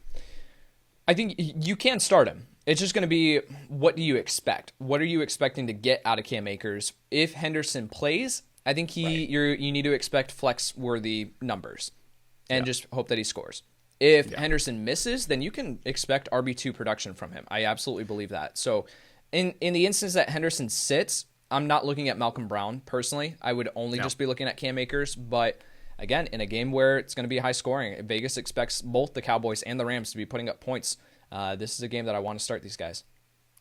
[SPEAKER 3] I think you can start him. It's just going to be, what do you expect? What are you expecting to get out of Cam Akers? If Henderson plays, I think you need to expect flex-worthy numbers and just hope that he scores. If Henderson misses, then you can expect RB2 production from him. I absolutely believe that. So in the instance that Henderson sits, I'm not looking at Malcolm Brown personally. I would only just be looking at Cam Akers. But again, in a game where it's going to be high scoring, Vegas expects both the Cowboys and the Rams to be putting up points. This is a game that I want to start these guys.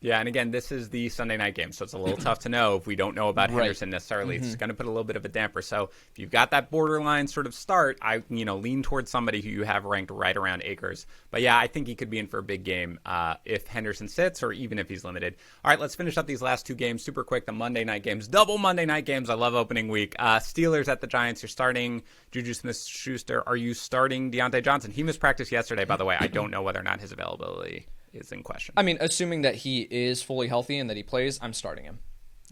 [SPEAKER 1] Yeah, and again, this is the Sunday night game, so it's a little tough to know if we don't know about Henderson necessarily. It's going to put a little bit of a damper. So if you've got that borderline sort of start, I lean towards somebody who you have ranked right around Akers. But yeah, I think he could be in for a big game if Henderson sits or even if he's limited. All right, let's finish up these last two games super quick. The Monday night games, double Monday night games. I love opening week. Steelers at the Giants. You're starting Juju Smith-Schuster. Are you starting Deontay Johnson? He missed practice yesterday, by the way. I don't know whether or not his availability is in question.
[SPEAKER 3] I mean, assuming that he is fully healthy and that he plays, I'm starting him.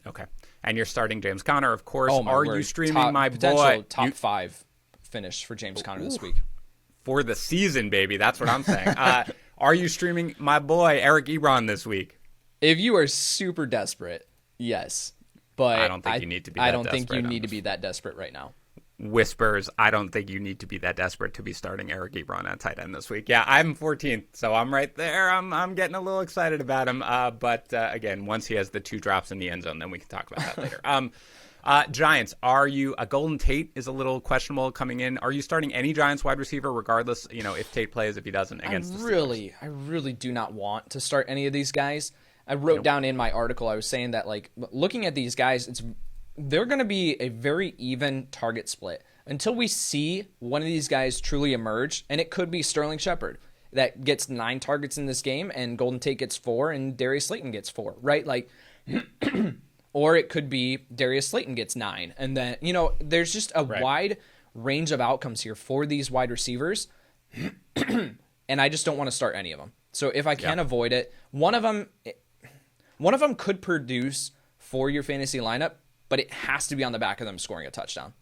[SPEAKER 1] Okay. And you're starting James Conner, of course. You streaming my
[SPEAKER 3] potential
[SPEAKER 1] boy?
[SPEAKER 3] Top 5 finish for James Conner this week.
[SPEAKER 1] For the season, baby. That's what I'm saying. Are you streaming my boy, Eric Ebron, this week?
[SPEAKER 3] If you are super desperate, yes. But
[SPEAKER 1] I don't think you need to be that desperate.
[SPEAKER 3] I don't think you need to be that desperate right now.
[SPEAKER 1] whispers, I don't think you need to be that desperate to be starting Eric Ebron at tight end this week. Yeah, I'm 14th, so I'm right there. I'm getting a little excited about him. But again, once he has the 2 drops in the end zone, then we can talk about that later. Giants, are you Golden Tate is a little questionable coming in. Are you starting any Giants wide receiver, regardless, if Tate plays, if he doesn't against the Steelers?
[SPEAKER 3] I really do not want to start any of these guys. I wrote down in my article, I was saying that looking at these guys, they're going to be a very even target split until we see one of these guys truly emerge, and it could be Sterling Shepard that gets 9 targets in this game, and Golden Tate gets 4, and Darius Slayton gets 4, right? Or it could be Darius Slayton gets 9, and then there's just a wide range of outcomes here for these wide receivers, and I just don't want to start any of them. So if I can avoid it, one of them could produce for your fantasy lineup, but it has to be on the back of them scoring a touchdown.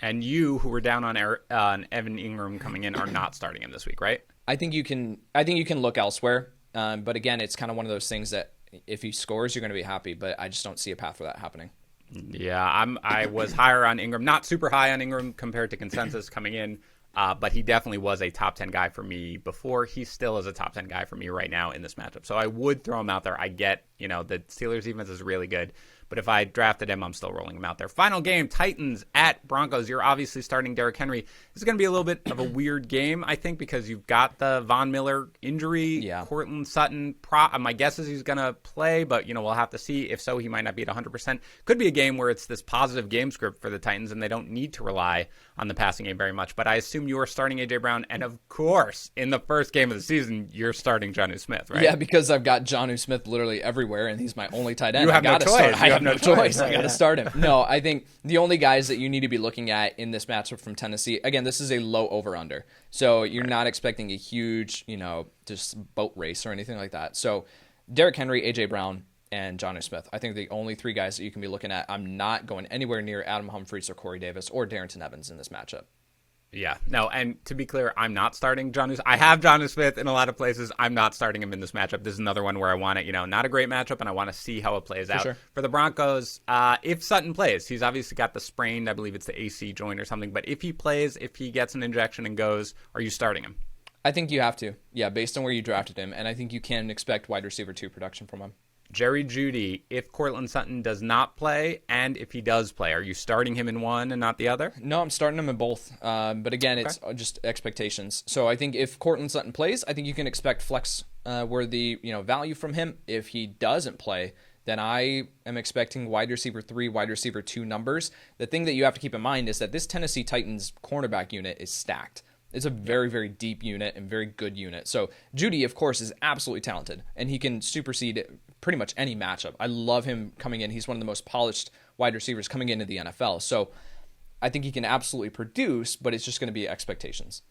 [SPEAKER 1] And you, who were down on Evan Ingram coming in, are not starting him this week, right?
[SPEAKER 3] I think you can look elsewhere. But again, it's kind of one of those things that if he scores, you're going to be happy. But I just don't see a path for that happening.
[SPEAKER 1] Yeah, I was higher on Ingram, not super high on Ingram compared to consensus coming in. But he definitely was a top 10 guy for me before. He still is a top 10 guy for me right now in this matchup. So I would throw him out there. I get, the Steelers defense is really good. But if I drafted him, I'm still rolling him out there. Final game, Titans at Broncos. You're obviously starting Derrick Henry. This is going to be a little bit of a weird game, I think, because you've got the Von Miller injury.
[SPEAKER 3] Yeah.
[SPEAKER 1] Courtland Sutton, my guess is he's going to play, but, we'll have to see. If so, he might not be at 100%. Could be a game where it's this positive game script for the Titans, and they don't need to rely on the passing game very much. But I assume you are starting A.J. Brown, and of course, in the first game of the season, you're starting Jonnu Smith, right?
[SPEAKER 3] Yeah, because I've got Jonnu Smith literally everywhere, and he's my only tight end.
[SPEAKER 1] You have no choice.
[SPEAKER 3] I have no choice. I got to start him. No, I think the only guys that you need to be looking at in this matchup from Tennessee, again, this is a low over-under. So you're not expecting a huge, just boat race or anything like that. So Derrick Henry, A.J. Brown, and Jonnu Smith. I think the only 3 guys that you can be looking at. I'm not going anywhere near Adam Humphries or Corey Davis or Darrington Evans in this matchup.
[SPEAKER 1] Yeah, no, and to be clear, I'm not starting Jonnu. I have Jonnu Smith in a lot of places. I'm not starting him in this matchup. This is another one where I want it, not a great matchup, and I want to see how it plays out.
[SPEAKER 3] Sure.
[SPEAKER 1] For the Broncos, if Sutton plays, he's obviously got the sprain. I believe it's the AC joint or something. But if he plays, if he gets an injection and goes, are you starting him?
[SPEAKER 3] I think you have to. Yeah, based on where you drafted him, and I think you can expect wide receiver 2 production from him.
[SPEAKER 1] Jerry Jeudy, if Courtland Sutton does not play, and if he does play, are you starting him in one and not the other?
[SPEAKER 3] No, I'm starting him in both. But again, it's just expectations. So I think if Courtland Sutton plays, I think you can expect flex worthy value from him. If he doesn't play, then I am expecting wide receiver 3, wide receiver 2 numbers. The thing that you have to keep in mind is that this Tennessee Titans cornerback unit is stacked. It's a very, very deep unit and very good unit. So Jeudy, of course, is absolutely talented, and he can supersede pretty much any matchup. I love him coming in. He's one of the most polished wide receivers coming into the NFL. So I think he can absolutely produce, but it's just going to be expectations.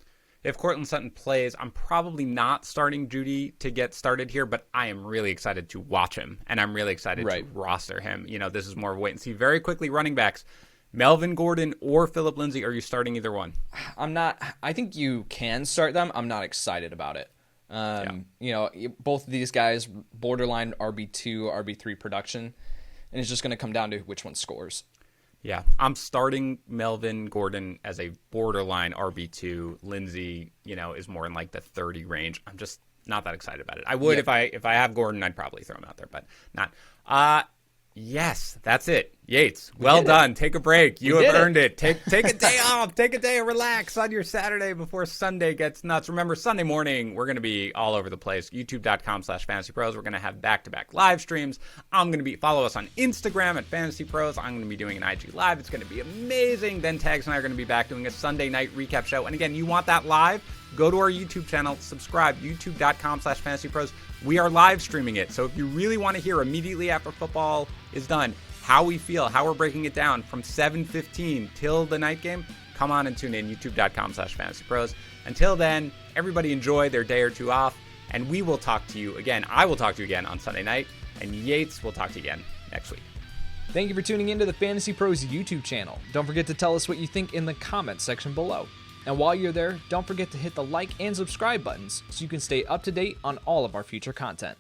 [SPEAKER 1] If Courtland Sutton plays, I'm probably not starting Jeudy to get started here, but I am really excited to watch him, and I'm really excited to roster him. This is more of a wait and see. Very quickly, running backs. Melvin Gordon or Phillip Lindsay, are you starting either one?
[SPEAKER 3] I'm not. I think you can start them. I'm not excited about it. Both of these guys, borderline RB2, RB3 production, and it's just going to come down to which one scores.
[SPEAKER 1] Yeah, I'm starting Melvin Gordon as a borderline RB2. Lindsay, is more in like the 30 range. I'm just not that excited about it. I would if I have Gordon, I'd probably throw him out there, but not. Yes, that's it. Yates, well done. Take a break. You have earned it. Take a day off. Take a day of relax on your Saturday before Sunday gets nuts. Remember, Sunday morning, we're going to be all over the place. YouTube.com/FantasyPros. We're going to have back-to-back live streams. I'm going to follow us on Instagram at FantasyPros. I'm going to be doing an IG live. It's going to be amazing. Then Tags and I are going to be back doing a Sunday night recap show. And again, you want that live? Go to our YouTube channel, subscribe, youtube.com/FantasyPros. We are live streaming it. So if you really want to hear immediately after football is done how we feel, how we're breaking it down from 7:15 till the night game, come on and tune in, youtube.com/FantasyPros. Until then, everybody enjoy their day or two off, and we will talk to you again. I will talk to you again on Sunday night, and Yates will talk to you again next week.
[SPEAKER 3] Thank you for tuning into the Fantasy Pros YouTube channel. Don't forget to tell us what you think in the comments section below. And while you're there, don't forget to hit the like and subscribe buttons so you can stay up to date on all of our future content.